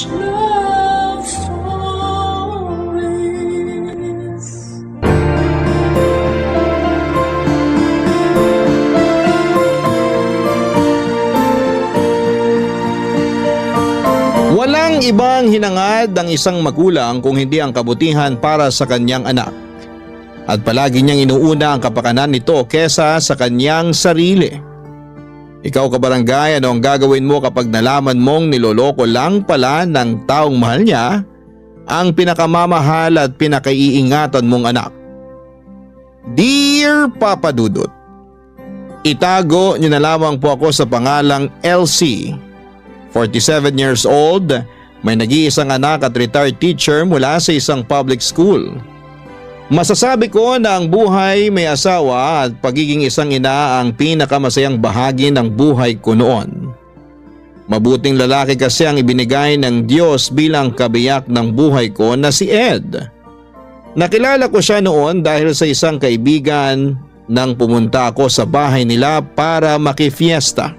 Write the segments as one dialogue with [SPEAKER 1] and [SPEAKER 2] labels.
[SPEAKER 1] love stories.
[SPEAKER 2] Walang ibang hinangad ang isang magulang kung hindi ang kabutihan para sa kanyang anak. At palagi niyang inuuna ang kapakanan nito kesa sa kanyang sarili. Ikaw kabarangay, ano ang gagawin mo kapag nalaman mong niloloko lang pala ng taong mahal niya ang pinakamamahal at pinakaiingatan mong anak? Dear Papa Dudut, itago niyo na lamang po ako sa pangalang LC. 47 years old, may nag-iisang anak at retired teacher mula sa isang public school. Masasabi ko na ang buhay may asawa at pagiging isang ina ang pinakamasayang bahagi ng buhay ko noon. Mabuting lalaki kasi ang ibinigay ng Diyos bilang kabiyak ng buhay ko na si Ed. Nakilala ko siya noon dahil sa isang kaibigan nang pumunta ako sa bahay nila para makifiesta.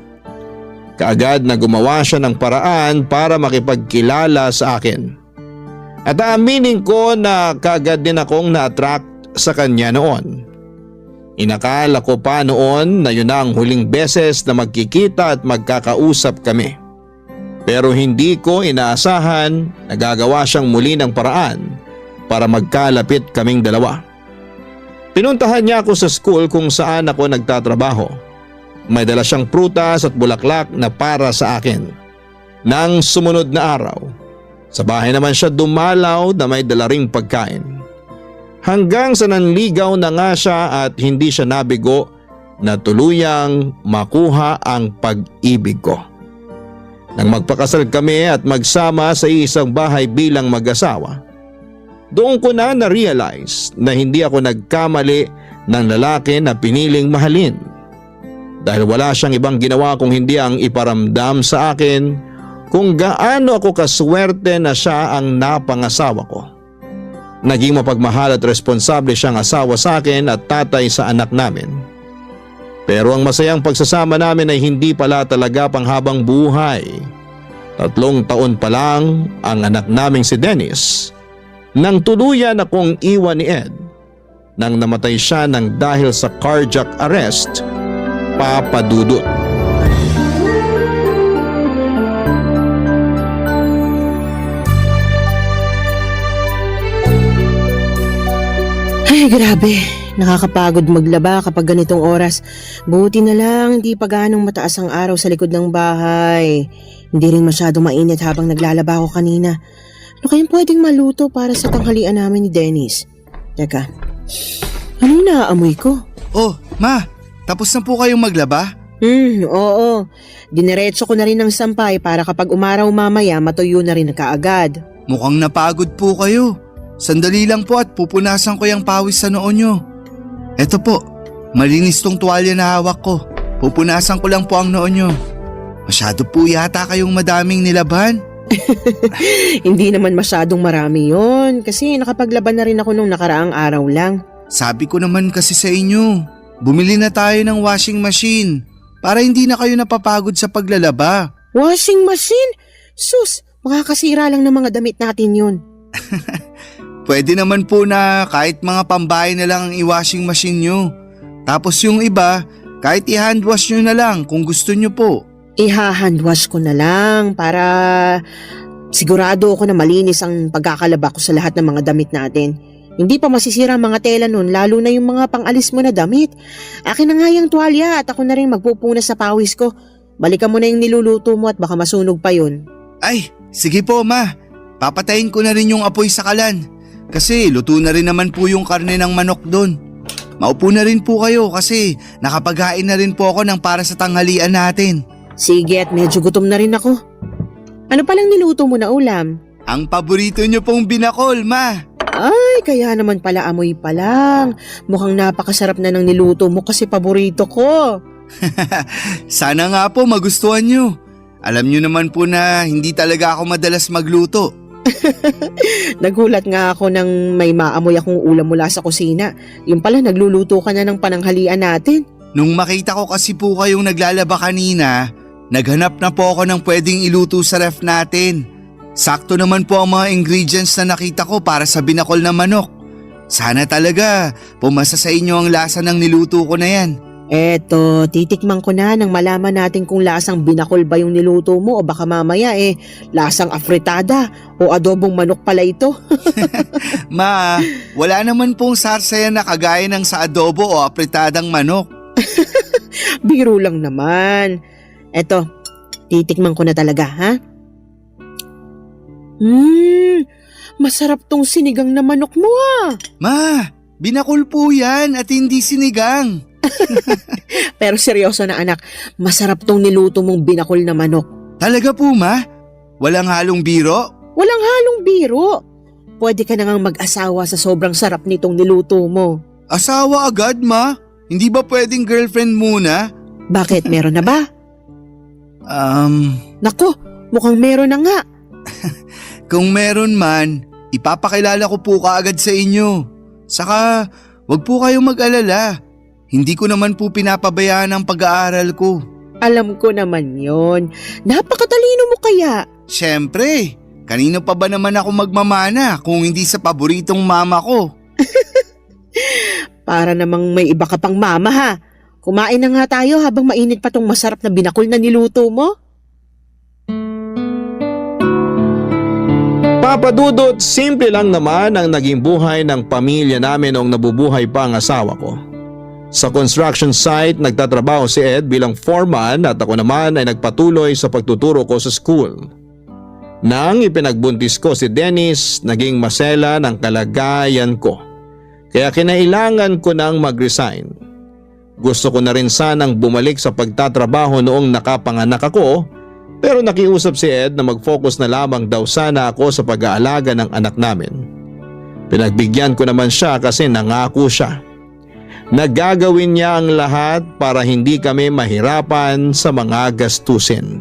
[SPEAKER 2] Kaagad na gumawa siya ng paraan para makipagkilala sa akin. At aaminin ko na kaagad din akong na-attract sa kanya noon. Inakala ko pa noon na yun na ang huling beses na magkikita at magkakausap kami. Pero hindi ko inaasahan na gagawa siyang muli ng paraan para magkalapit kaming dalawa. Pinuntahan niya ako sa school kung saan ako nagtatrabaho. May dala siyang prutas at bulaklak na para sa akin. Nang sumunod na araw, sa bahay naman siya dumalaw na may dala ring pagkain. Hanggang sa nanligaw na nga siya at hindi siya nabigo na tuluyang makuha ang pag-ibig ko. Nang magpakasal kami at magsama sa isang bahay bilang mag-asawa, doon ko na na-realize na hindi ako nagkamali ng lalaki na piniling mahalin. Dahil wala siyang ibang ginawa kung hindi ang iparamdam sa akin kung gaano ako kaswerte na siya ang napangasawa ko. Naging mapagmahal at responsable siyang asawa sa akin at tatay sa anak namin. Pero ang masayang pagsasama namin ay hindi pala talaga panghabang buhay. 3 taon pa lang ang anak naming si Dennis nang tuluyan akong iwan ni Ed nang namatay siya ng dahil sa cardiac arrest, Papa Dudut.
[SPEAKER 3] Ay, grabe. Nakakapagod maglaba kapag ganitong oras. Buti na lang hindi pa ganong mataas ang araw sa likod ng bahay. Hindi rin masyadong mainit habang naglalaba ako kanina. Ano kayang pwedeng maluto para sa tanghalian namin ni Dennis? Teka, ano yung naaamoy ko?
[SPEAKER 4] Oh, Ma, tapos na po kayong maglaba?
[SPEAKER 3] Oo. Dineretso ko na rin ng sampay para kapag umaraw mamaya matuyo na rin kaagad.
[SPEAKER 4] Mukhang napagod po kayo. Sandali lang po at pupunasan ko yung pawis sa noo nyo. Eto po, malinis tong tuwalya na hawak ko. Pupunasan ko lang po ang noo nyo. Masyado po yata kayong madaming nilaban.
[SPEAKER 3] Hindi naman masyadong marami yon kasi nakapaglaban na rin ako nung nakaraang araw lang.
[SPEAKER 4] Sabi ko naman kasi sa inyo, bumili na tayo ng washing machine para hindi na kayo napapagod sa paglalaba.
[SPEAKER 3] Washing machine? Sus, makakasira lang ng mga damit natin yun.
[SPEAKER 4] Pwede naman po na kahit mga pambahay na lang ang i-washing machine nyo. Tapos yung iba, kahit i-handwash nyo na lang kung gusto nyo po.
[SPEAKER 3] Iha-handwash ko na lang para sigurado ako na malinis ang pagkakalaba ko sa lahat ng mga damit natin. Hindi pa masisira ang mga tela nun, lalo na yung mga pang-alis mo na damit. Akin na nga yung tuwalya at ako na rin magpupunas sa pawis ko. Balikan mo na yung niluluto mo at baka masunog pa yun.
[SPEAKER 4] Ay, sige po Ma. Papatayin ko na rin yung apoy sa kalan. Kasi luto na rin naman po yung karne ng manok doon. Maupo na rin po kayo kasi nakapaghain na rin po ako ng para sa tanghalian natin.
[SPEAKER 3] Sige, at medyo gutom na rin ako. Ano palang niluto mo na ulam?
[SPEAKER 4] Ang paborito nyo pong binakol, Ma.
[SPEAKER 3] Ay, kaya naman pala amoy pa lang. Mukhang napakasarap na ng niluto mo kasi paborito ko.
[SPEAKER 4] Sana nga po magustuhan nyo. Alam nyo naman po na hindi talaga ako madalas magluto.
[SPEAKER 3] Nagulat nga ako nang may maamoy akong ulam mula sa kusina. Yung pala nagluluto ka na ng pananghalian natin.
[SPEAKER 4] Nung makita ko kasi po kayong naglalaba kanina, naghanap na po ako ng pwedeng iluto sa ref natin. Sakto naman po ang mga ingredients na nakita ko para sa binakol na manok. Sana talaga pumasa sa inyo ang lasa ng niluto ko na yan.
[SPEAKER 3] Eto, titikman ko na nang malaman natin kung lasang binakol ba yung niluto mo o baka mamaya lasang afritada o adobong manok pala ito.
[SPEAKER 4] Ma, wala naman pong sarsayan na kagaya ng sa adobo o apritadang manok.
[SPEAKER 3] Biro lang naman. Eto, titikman ko na talaga, ha? Masarap tong sinigang na manok mo, ha?
[SPEAKER 4] Ma, binakol po yan at hindi sinigang.
[SPEAKER 3] Pero seryoso na anak, masarap tong niluto mong binakol na manok.
[SPEAKER 4] Talaga po, ma? Walang halong biro?
[SPEAKER 3] Walang halong biro. Pwede ka na ngang mag-asawa sa sobrang sarap nitong niluto mo.
[SPEAKER 4] Asawa agad, ma? Hindi ba pwedeng girlfriend muna?
[SPEAKER 3] Bakit, meron na ba? Nako, mukhang meron na nga.
[SPEAKER 4] Kung meron man, ipapakilala ko po kaagad sa inyo. Saka, wag po kayong mag-alala. Hindi ko naman po pinapabayaan ang pag-aaral ko.
[SPEAKER 3] Alam ko naman yon. Napakatalino mo kaya.
[SPEAKER 4] Siyempre, kanino pa ba naman ako magmamana kung hindi sa paboritong mama ko?
[SPEAKER 3] Para namang may iba ka pang mama, ha. Kumain na nga tayo habang mainit pa tong masarap na binakol na niluto mo.
[SPEAKER 2] Papa Dudut, simple lang naman ang naging buhay ng pamilya namin noong nabubuhay pa ang asawa ko. Sa construction site, nagtatrabaho si Ed bilang foreman at ako naman ay nagpatuloy sa pagtuturo ko sa school. Nang ipinagbuntis ko si Dennis, naging masela ng kalagayan ko. Kaya kinailangan ko nang mag-resign. Gusto ko na rin sanang bumalik sa pagtatrabaho noong nakapanganak ako, pero nakiusap si Ed na mag-focus na lamang daw sana ako sa pag-aalaga ng anak namin. Pinagbigyan ko naman siya kasi nangako siya. Nagagawin niya ang lahat para hindi kami mahirapan sa mga gastusin.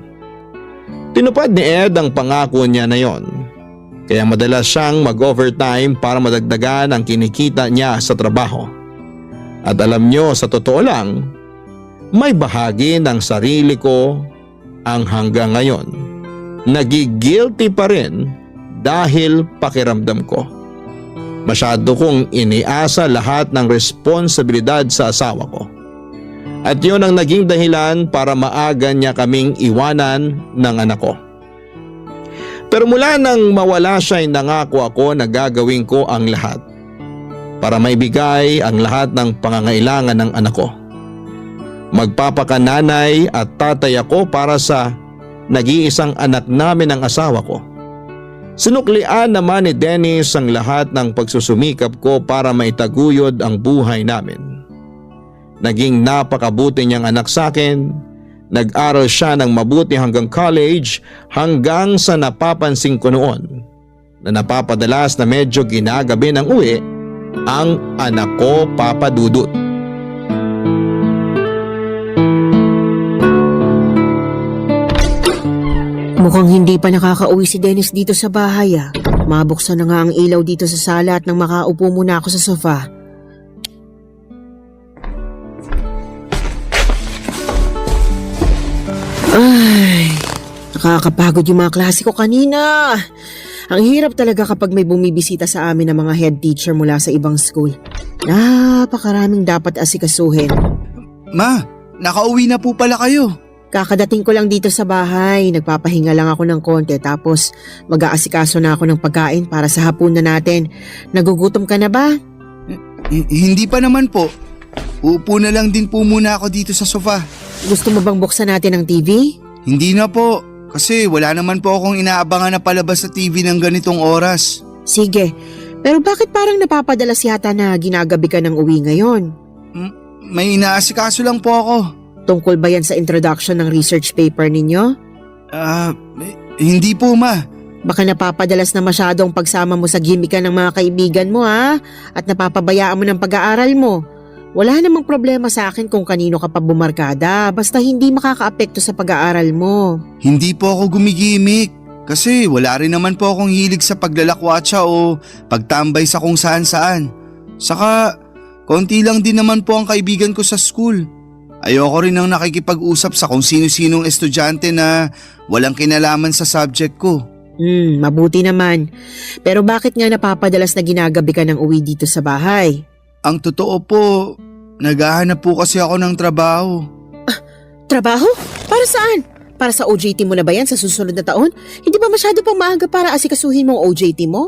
[SPEAKER 2] Tinupad ni Ed ang pangako niya na yon. Kaya madalas siyang mag-overtime para madagdagan ang kinikita niya sa trabaho. At alam niyo, sa totoo lang, may bahagi ng sarili ko ang hanggang ngayon nagigilty pa rin dahil pakiramdam ko. Masyado kong iniasa lahat ng responsibilidad sa asawa ko. At yun ang naging dahilan para maaga niya kaming iwanan ng anak ko. Pero mula nang mawala siya ay nangako ako na gagawin ko ang lahat para maibigay ang lahat ng pangangailangan ng anak ko. Magpapakananay at tatay ako para sa nag-iisang anak namin ng asawa ko. Sinuklian naman ni Dennis ang lahat ng pagsusumikap ko para maitaguyod ang buhay namin. Naging napakabuti niyang anak sa akin. Nag-aral siya ng mabuti hanggang college hanggang sa napapansin ko noon na napapadalas na medyo ginagabi ng uwi ang anak ko, Papa Dudut.
[SPEAKER 3] Mukhang hindi pa nakakauwi si Dennis dito sa bahay, ah. Mabuksan na nga ang ilaw dito sa sala at nang makaupo muna ako sa sofa. Ay, nakakapagod yung mga klase ko kanina. Ang hirap talaga kapag may bumibisita sa amin ng mga head teacher mula sa ibang school. Napakaraming dapat asikasuhin.
[SPEAKER 4] Ma, nakauwi na po pala kayo.
[SPEAKER 3] Kakadating ko lang dito sa bahay, nagpapahinga lang ako ng konti tapos mag-aasikaso na ako ng pagkain para sa hapunan natin. Nagugutom ka na ba?
[SPEAKER 4] Hindi pa naman po. Uupo na lang din po muna ako dito sa sofa.
[SPEAKER 3] Gusto mo bang buksan natin ang TV?
[SPEAKER 4] Hindi na po, kasi wala naman po akong inaabangan na palabas sa TV ng ganitong oras.
[SPEAKER 3] Sige, pero bakit parang napapadalas yata na ginagabi ka ng uwi ngayon?
[SPEAKER 4] May inaasikaso lang po ako.
[SPEAKER 3] Tungkol ba yan sa introduction ng research paper ninyo?
[SPEAKER 4] Hindi po, ma.
[SPEAKER 3] Baka napapadalas na masyadong pagsama mo sa gimikan ng mga kaibigan mo, ha? At napapabayaan mo ng pag-aaral mo. Wala namang problema sa akin kung kanino ka pa bumarkada, basta hindi makakaapekto sa pag-aaral mo.
[SPEAKER 4] Hindi po ako gumigimik. Kasi wala rin naman po akong hilig sa paglalakwatsa o pagtambay sa kung saan-saan. Saka, konti lang din naman po ang kaibigan ko sa school. Ayoko rin ang nakikipag-usap sa kung sino-sinong estudyante na walang kinalaman sa subject ko.
[SPEAKER 3] Mabuti naman. Pero bakit nga napapadalas na ginagabi ka ng uwi dito sa bahay?
[SPEAKER 4] Ang totoo po, naghahanap po kasi ako ng trabaho.
[SPEAKER 3] Trabaho? Para saan? Para sa OJT mo na ba yan sa susunod na taon? Hindi ba masyado pang maaga para asikasuhin mo ang OJT mo?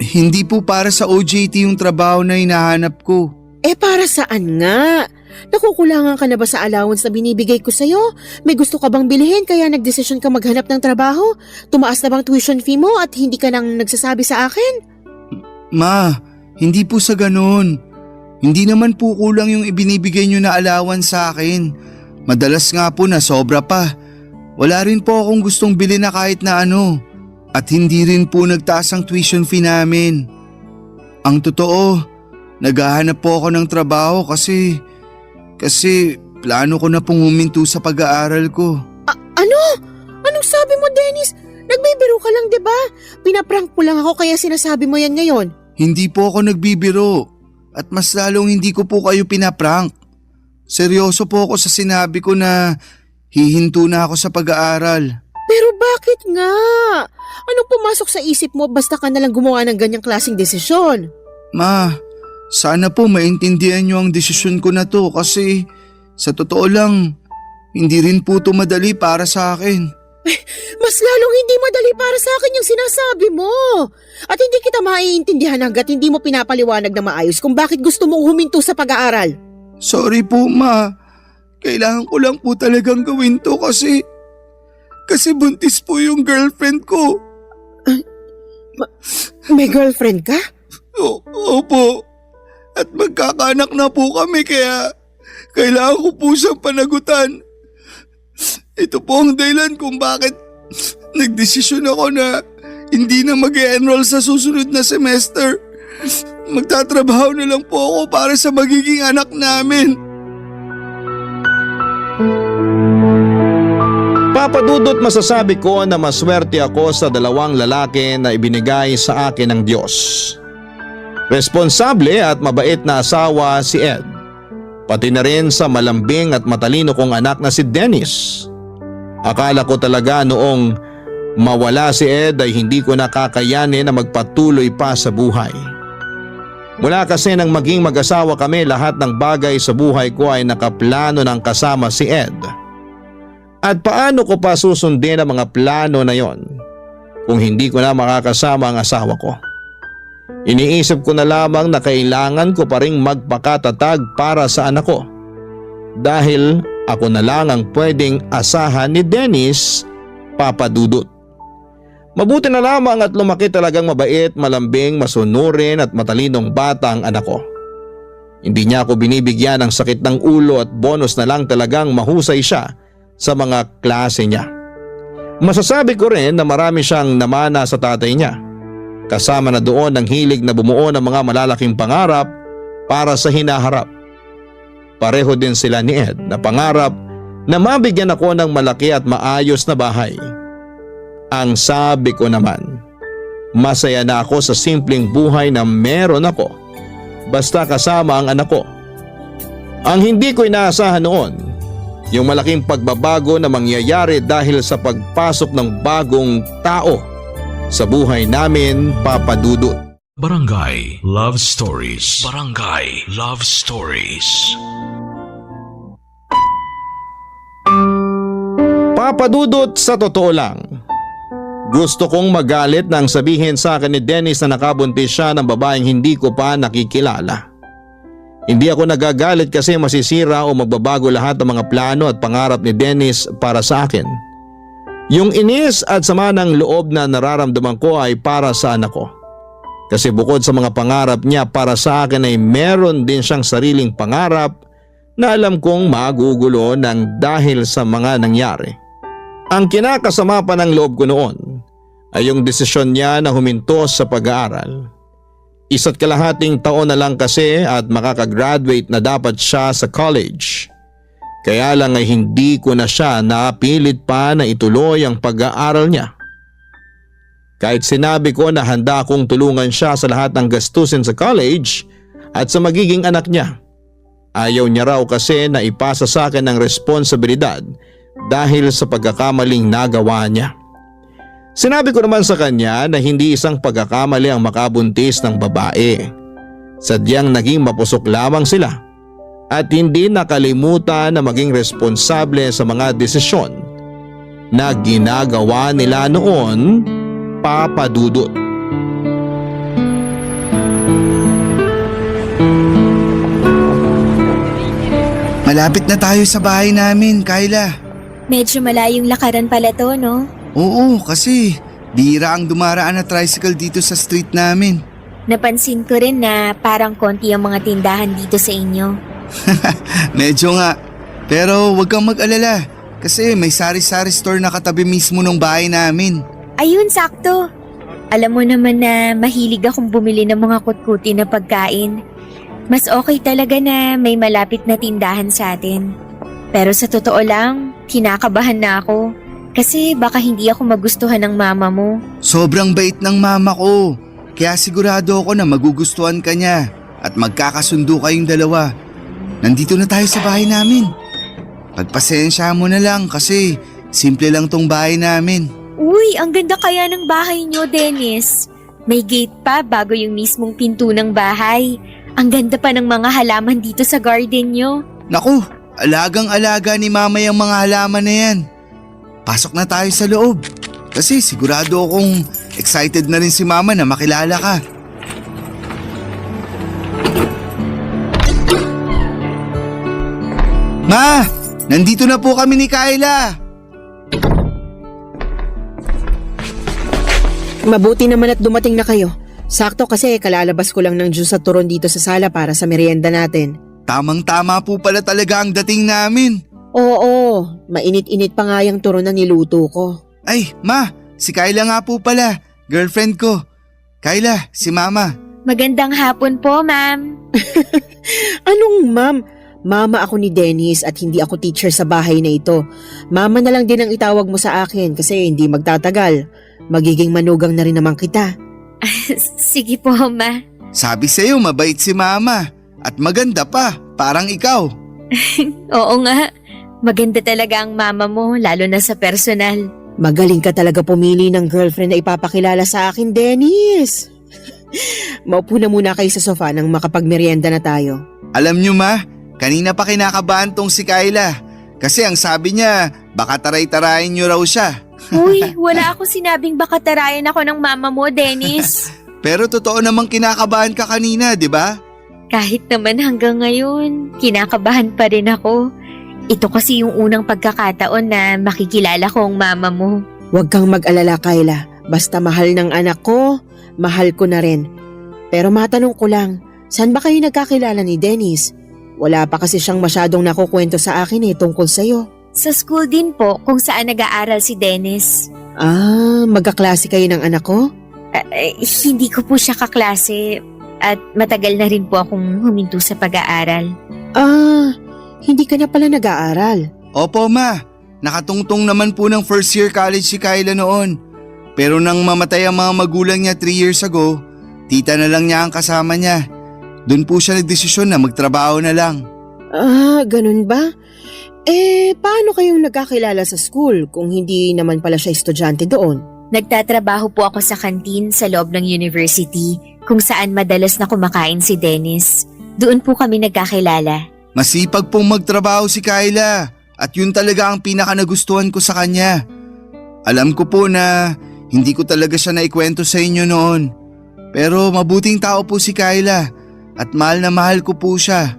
[SPEAKER 4] Hindi po para sa OJT yung trabaho na hinahanap ko.
[SPEAKER 3] Para saan nga? Nakukulangan ka na ba sa allowance na binibigay ko sa'yo? May gusto ka bang bilhin kaya nagdesisyon ka maghanap ng trabaho? Tumaas na bang tuition fee mo at hindi ka nang nagsasabi sa akin?
[SPEAKER 4] Ma, hindi po sa ganun. Hindi naman po kulang yung ibinibigay nyo na allowance sa akin. Madalas nga po na sobra pa. Wala rin po akong gustong bilhin na kahit na ano. At hindi rin po nagtaas ang tuition fee namin. Ang totoo, naghahanap po ako ng trabaho kasi plano ko na pong huminto sa pag-aaral ko.
[SPEAKER 3] Ano? Anong sabi mo, Dennis? Nagbibiro ka lang, di ba? Pinaprank mo lang ako kaya sinasabi mo yan ngayon.
[SPEAKER 4] Hindi po ako nagbibiro at mas lalong hindi ko po kayo pinaprank. Seryoso po ako sa sinabi ko na hihinto na ako sa pag-aaral.
[SPEAKER 3] Pero bakit nga? Anong pumasok sa isip mo basta ka nalang gumawa ng ganyang klaseng desisyon?
[SPEAKER 4] Ma, sana po maintindihan niyo ang desisyon ko na to kasi sa totoo lang, hindi rin po ito madali para sa akin.
[SPEAKER 3] Mas lalong hindi madali para sa akin yung sinasabi mo. At hindi kita maiintindihan hanggat hindi mo pinapaliwanag na maayos kung bakit gusto mong huminto sa pag-aaral.
[SPEAKER 4] Sorry po, Ma. Kailangan ko lang po talagang gawin to kasi buntis po yung girlfriend ko.
[SPEAKER 3] May girlfriend ka?
[SPEAKER 4] Opo. At magkakaanak na po kami kaya kailangan ko po siyang panagutan. Ito po ang dahilan kung bakit nagdesisyon ako na hindi na mag-e-enroll sa susunod na semester. Magtatrabaho na lang po ako para sa magiging anak namin.
[SPEAKER 2] Papadudot masasabi ko na maswerte ako sa dalawang lalaki na ibinigay sa akin ng Diyos. Responsable at mabait na asawa si Ed. Pati na rin sa malambing at matalino kong anak na si Dennis. Akala ko talaga noong mawala si Ed ay hindi ko nakakayanin na magpatuloy pa sa buhay. Mula kasi nang maging mag-asawa kami, lahat ng bagay sa buhay ko ay nakaplano ng kasama si Ed. At paano ko pa susundin ang mga plano na yon kung hindi ko na makakasama ang asawa ko? Iniisip ko na lamang na kailangan ko pa ring magpakatatag para sa anak ko. Dahil ako na lang ang pwedeng asahan ni Dennis, Papa Dudut. Mabuti na lamang at lumaki talagang mabait, malambing, masunurin at matalinong bata ang anak ko. Hindi niya ako binibigyan ng sakit ng ulo at bonus na lang talagang mahusay siya sa mga klase niya. Masasabi ko rin na marami siyang namana sa tatay niya. Kasama na doon ang hilig na bumuo ng mga malalaking pangarap para sa hinaharap. Pareho din sila ni Ed na pangarap na mabigyan ako ng malaki at maayos na bahay. Ang sabi ko naman, masaya na ako sa simpleng buhay na meron ako basta kasama ang anak ko. Ang hindi ko inaasahan noon, yung malaking pagbabago na mangyayari dahil sa pagpasok ng bagong tao sa buhay namin, Papa Dudut.
[SPEAKER 1] Barangay Love Stories. Barangay Love Stories.
[SPEAKER 2] Papa Dudut, sa totoo lang, gusto kong magalit nang sabihin sa akin ni Dennis na nakabuntis siya ng babaeng hindi ko pa nakikilala. Hindi ako nagagalit kasi masisira o magbabago lahat ng mga plano at pangarap ni Dennis para sa akin. Yung inis at sama ng loob na nararamdaman ko ay para sa anak ko. Kasi bukod sa mga pangarap niya para sa akin ay meron din siyang sariling pangarap na alam kong magugulo ng dahil sa mga nangyari. Ang kinakasama pa ng loob ko noon ay yung desisyon niya na huminto sa pag-aaral. 1.5 taon na lang kasi at makakagraduate na dapat siya sa college. Kaya lang ay hindi ko na siya napilit pa na ituloy ang pag-aaral niya. Kahit sinabi ko na handa akong tulungan siya sa lahat ng gastusin sa college at sa magiging anak niya, ayaw niya raw kasi na ipasa sa akin ang responsibilidad dahil sa pagkakamaling nagawa niya. Sinabi ko naman sa kanya na hindi isang pagkakamali ang makabuntis ng babae. Sadyang naging mapusok lamang sila at hindi nakalimutan na maging responsable sa mga desisyon na ginagawa nila noon, Papa Dudut.
[SPEAKER 4] Malapit na tayo sa bahay namin, Kyla.
[SPEAKER 5] Medyo malayong lakaran pala to, no?
[SPEAKER 4] Oo, kasi bihira ang dumaraan na tricycle dito sa street namin.
[SPEAKER 5] Napansin ko rin na parang konti ang mga tindahan dito sa inyo.
[SPEAKER 4] Medyo nga. Pero wag kang mag-alala kasi may sari-sari store na katabi mismo ng bahay namin.
[SPEAKER 5] Ayun, sakto. Alam mo naman na mahilig akong bumili ng mga kutkuti na pagkain. Mas okay talaga na may malapit na tindahan sa atin. Pero sa totoo lang, kinakabahan na ako. Kasi baka hindi ako magustuhan ng mama mo.
[SPEAKER 4] Sobrang bait ng mama ko. Kaya sigurado ako na magugustuhan ka niya at magkakasundo kayong dalawa. Nandito na tayo sa bahay namin. Pagpasensya mo na lang kasi simple lang tong bahay namin.
[SPEAKER 5] Uy, ang ganda kaya ng bahay niyo, Dennis. May gate pa bago yung mismong pinto ng bahay. Ang ganda pa ng mga halaman dito sa garden niyo.
[SPEAKER 4] Naku, alagang-alaga ni mama yung mga halaman na yan. Pasok na tayo sa loob. Kasi sigurado akong excited na rin si mama na makilala ka. Ma! Nandito na po kami ni Kyla!
[SPEAKER 3] Mabuti naman at dumating na kayo. Sakto kasi kalalabas ko lang ng juice at turon dito sa sala para sa merienda natin.
[SPEAKER 4] Tamang-tama po pala talaga ang dating namin.
[SPEAKER 3] Oo, mainit-init pa nga yung turon na niluto ko.
[SPEAKER 4] Ay, ma! Si Kyla nga po pala. Girlfriend ko. Kyla, si mama.
[SPEAKER 5] Magandang hapon po, ma'am.
[SPEAKER 3] Anong ma'am? Mama ako ni Dennis at hindi ako teacher sa bahay na ito. Mama na lang din ang itawag mo sa akin kasi hindi magtatagal. Magiging manugang na rin naman kita.
[SPEAKER 5] Sige po, ma.
[SPEAKER 4] Sabi sa'yo mabait si mama. At maganda pa, parang ikaw.
[SPEAKER 5] Oo nga. Maganda talaga ang mama mo, lalo na sa personal.
[SPEAKER 3] Magaling ka talaga pumili ng girlfriend na ipapakilala sa akin, Dennis. Maupo na muna kayo sa sofa nang makapagmerienda na tayo.
[SPEAKER 4] Alam nyo ma, kanina pa kinakabahan tong si Kyla. Kasi ang sabi niya, baka taray-tarayin nyo raw siya.
[SPEAKER 5] Uy, wala akong sinabing baka tarayan ako ng mama mo, Dennis.
[SPEAKER 4] Pero totoo namang kinakabahan ka kanina, di ba?
[SPEAKER 5] Kahit naman hanggang ngayon, kinakabahan pa rin ako. Ito kasi yung unang pagkakataon na makikilala ko ang mama mo.
[SPEAKER 3] Huwag kang mag-alala, Kyla. Basta mahal ng anak ko, mahal ko na rin. Pero matanong ko lang, saan ba kayo nagkakilala ni Dennis? Wala pa kasi siyang masyadong nakukwento sa akin tungkol sa'yo.
[SPEAKER 5] Sa school din po kung saan nag-aaral si Dennis.
[SPEAKER 3] Magkaklase kayo ng anak ko?
[SPEAKER 5] Hindi ko po siya kaklase at matagal na rin po akong huminto sa pag-aaral.
[SPEAKER 3] Hindi ka na pala nag-aaral.
[SPEAKER 4] Opo ma, nakatungtong naman po ng first year college si Kyla noon. Pero nang mamatay ang mga magulang niya 3 years ago, tita na lang niya ang kasama niya. Doon po siya nagdesisyon na magtrabaho na lang.
[SPEAKER 3] Ganun ba? Paano kayong nagkakilala sa school kung hindi naman pala siya estudyante doon?
[SPEAKER 5] Nagtatrabaho po ako sa kantin sa loob ng university kung saan madalas na kumakain si Dennis. Doon po kami nagkakilala.
[SPEAKER 4] Masipag pong magtrabaho si Kyla at yun talaga ang pinaka nagustuhan ko sa kanya. Alam ko po na hindi ko talaga siya naikwento sa inyo noon. Pero mabuting tao po si Kyla at mahal na mahal ko po siya.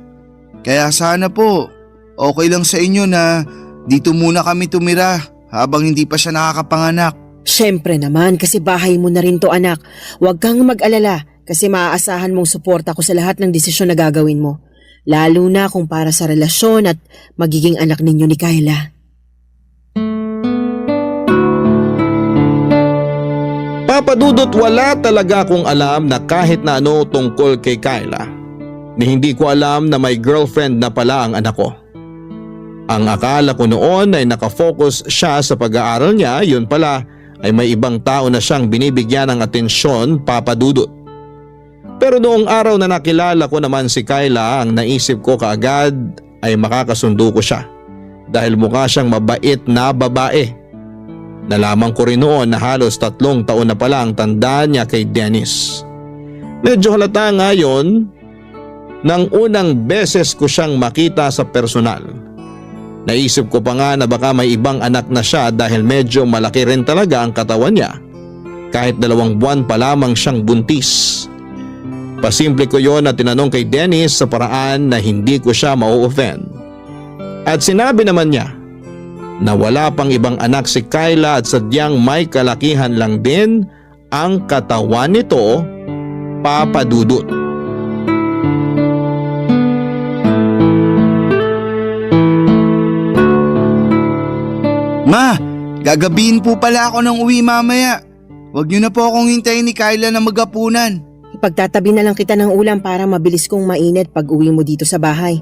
[SPEAKER 4] Kaya sana po okay lang sa inyo na dito muna kami tumira habang hindi pa siya nakakapanganak.
[SPEAKER 3] Siyempre naman kasi bahay mo na rin to, anak. Huwag kang mag-alala kasi maaasahan mong suporta ko sa lahat ng desisyon na gagawin mo. Lalo na kung para sa relasyon at magiging anak ninyo ni Kyla.
[SPEAKER 2] Papa Dudut, wala talaga akong alam na kahit na ano tungkol kay Kyla. Ni hindi ko alam na may girlfriend na pala ang anak ko. Ang akala ko noon ay nakafocus siya sa pag-aaral niya, yun pala ay may ibang tao na siyang binibigyan ng atensyon, Papa Dudut. Pero noong araw na nakilala ko naman si Kyla, ang naisip ko kaagad ay makakasundo ko siya dahil mukha siyang mabait na babae. Nalaman ko rin noon na halos 3 taon na pala ang tanda niya kay Dennis. Medyo halata nga yun nang unang beses ko siyang makita sa personal. Naisip ko pa nga na baka may ibang anak na siya dahil medyo malaki rin talaga ang katawan niya. Kahit 2 buwan pa lamang siyang buntis. Pasimple ko yon na tinanong kay Dennis sa paraan na hindi ko siya mau-offend. At sinabi naman niya na wala pang ibang anak si Kyla at sadyang may kalakihan lang din ang katawan nito, Papa Dudut.
[SPEAKER 4] Ma, gagabihin po pala ako ng uwi mamaya. Huwag niyo na po akong hintayin ni Kyla na magapunan.
[SPEAKER 3] Ipagtatabi na lang kita ng ulam para mabilis kong mainit pag uwi mo dito sa bahay.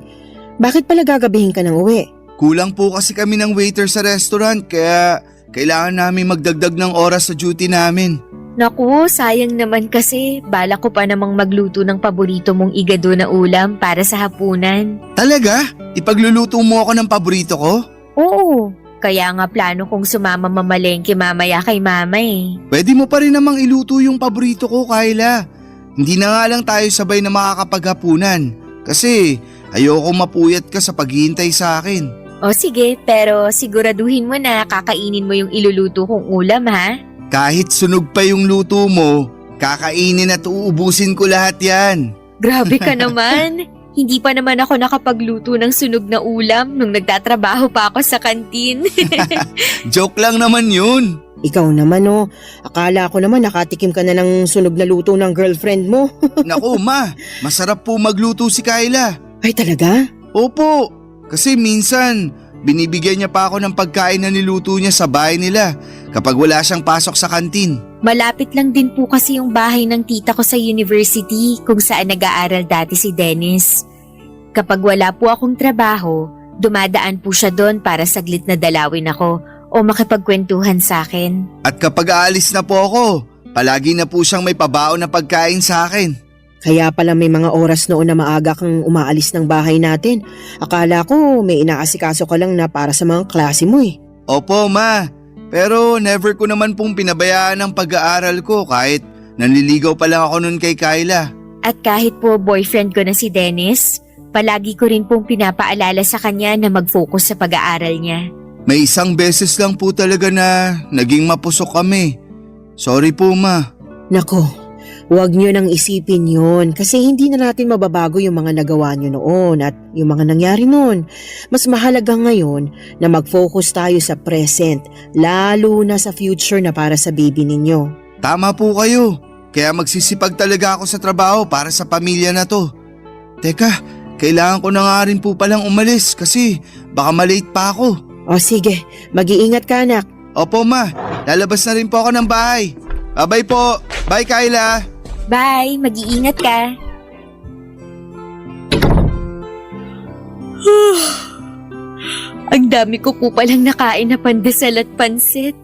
[SPEAKER 3] Bakit pala gagabihin ka ng uwi?
[SPEAKER 4] Kulang po kasi kami ng waiter sa restaurant kaya kailangan namin magdagdag ng oras sa duty namin.
[SPEAKER 5] Naku, sayang naman kasi. Balak ko pa namang magluto ng paborito mong igado na ulam para sa hapunan.
[SPEAKER 4] Talaga? Ipagluluto mo ako ng paborito ko?
[SPEAKER 5] Oo, kaya nga plano kong sumama mamalengke mamaya kay mama eh.
[SPEAKER 4] Pwede mo pa rin namang iluto yung paborito ko, Kyla. Hindi na nga lang tayo sabay na makakapaghapunan kasi ayoko mapuyat ka sa paghihintay sa akin.
[SPEAKER 5] O sige, pero siguraduhin mo na kakainin mo yung iluluto kong ulam ha?
[SPEAKER 4] Kahit sunog pa yung luto mo, kakainin at uubusin ko lahat yan.
[SPEAKER 5] Grabe ka naman! Hindi pa naman ako nakapagluto ng sunog na ulam nung nagtatrabaho pa ako sa kantin.
[SPEAKER 4] Joke lang naman yun.
[SPEAKER 3] Ikaw naman akala ko naman nakatikim ka na ng sunog na luto ng girlfriend mo.
[SPEAKER 4] Naku ma, masarap po magluto si Kyla.
[SPEAKER 3] Ay talaga?
[SPEAKER 4] Opo, kasi minsan binibigyan niya pa ako ng pagkain na niluto niya sa bahay nila kapag wala siyang pasok sa kantin.
[SPEAKER 5] Malapit lang din po kasi yung bahay ng tita ko sa university kung saan nag-aaral dati si Dennis. Kapag wala po akong trabaho, dumadaan po siya doon para saglit na dalawin ako o makipagkwentuhan sa akin.
[SPEAKER 4] At kapag aalis na po ako, palagi na po siyang may pabaon na pagkain sa akin.
[SPEAKER 3] Kaya pala may mga oras noon na maaga kang umaalis ng bahay natin. Akala ko may inaasikaso ka lang na para sa mga klase mo eh.
[SPEAKER 4] Opo ma, pero never ko naman pong pinabayaan ang pag-aaral ko kahit nanliligaw pa lang ako nun kay Kyla.
[SPEAKER 5] At kahit po boyfriend ko na si Dennis, palagi ko rin pong pinapaalala sa kanya na mag-focus sa pag-aaral niya.
[SPEAKER 4] May isang beses lang po talaga na naging mapusok kami. Sorry po ma.
[SPEAKER 3] Nako, huwag nyo nang isipin yun kasi hindi na natin mababago yung mga nagawa nyo noon at yung mga nangyari noon. Mas mahalaga ngayon na mag-focus tayo sa present, lalo na sa future na para sa baby ninyo.
[SPEAKER 4] Tama po kayo. Kaya magsisipag talaga ako sa trabaho para sa pamilya na to. Teka, kailangan ko na nga rin po palang umalis kasi baka malate pa ako.
[SPEAKER 3] O sige, mag-iingat ka anak.
[SPEAKER 4] Opo ma, lalabas na rin po ako ng bahay. Bye po. Bye Kyla.
[SPEAKER 5] Bye, mag-iingat ka. Ang dami ko po palang nakain na pandesal at pansit.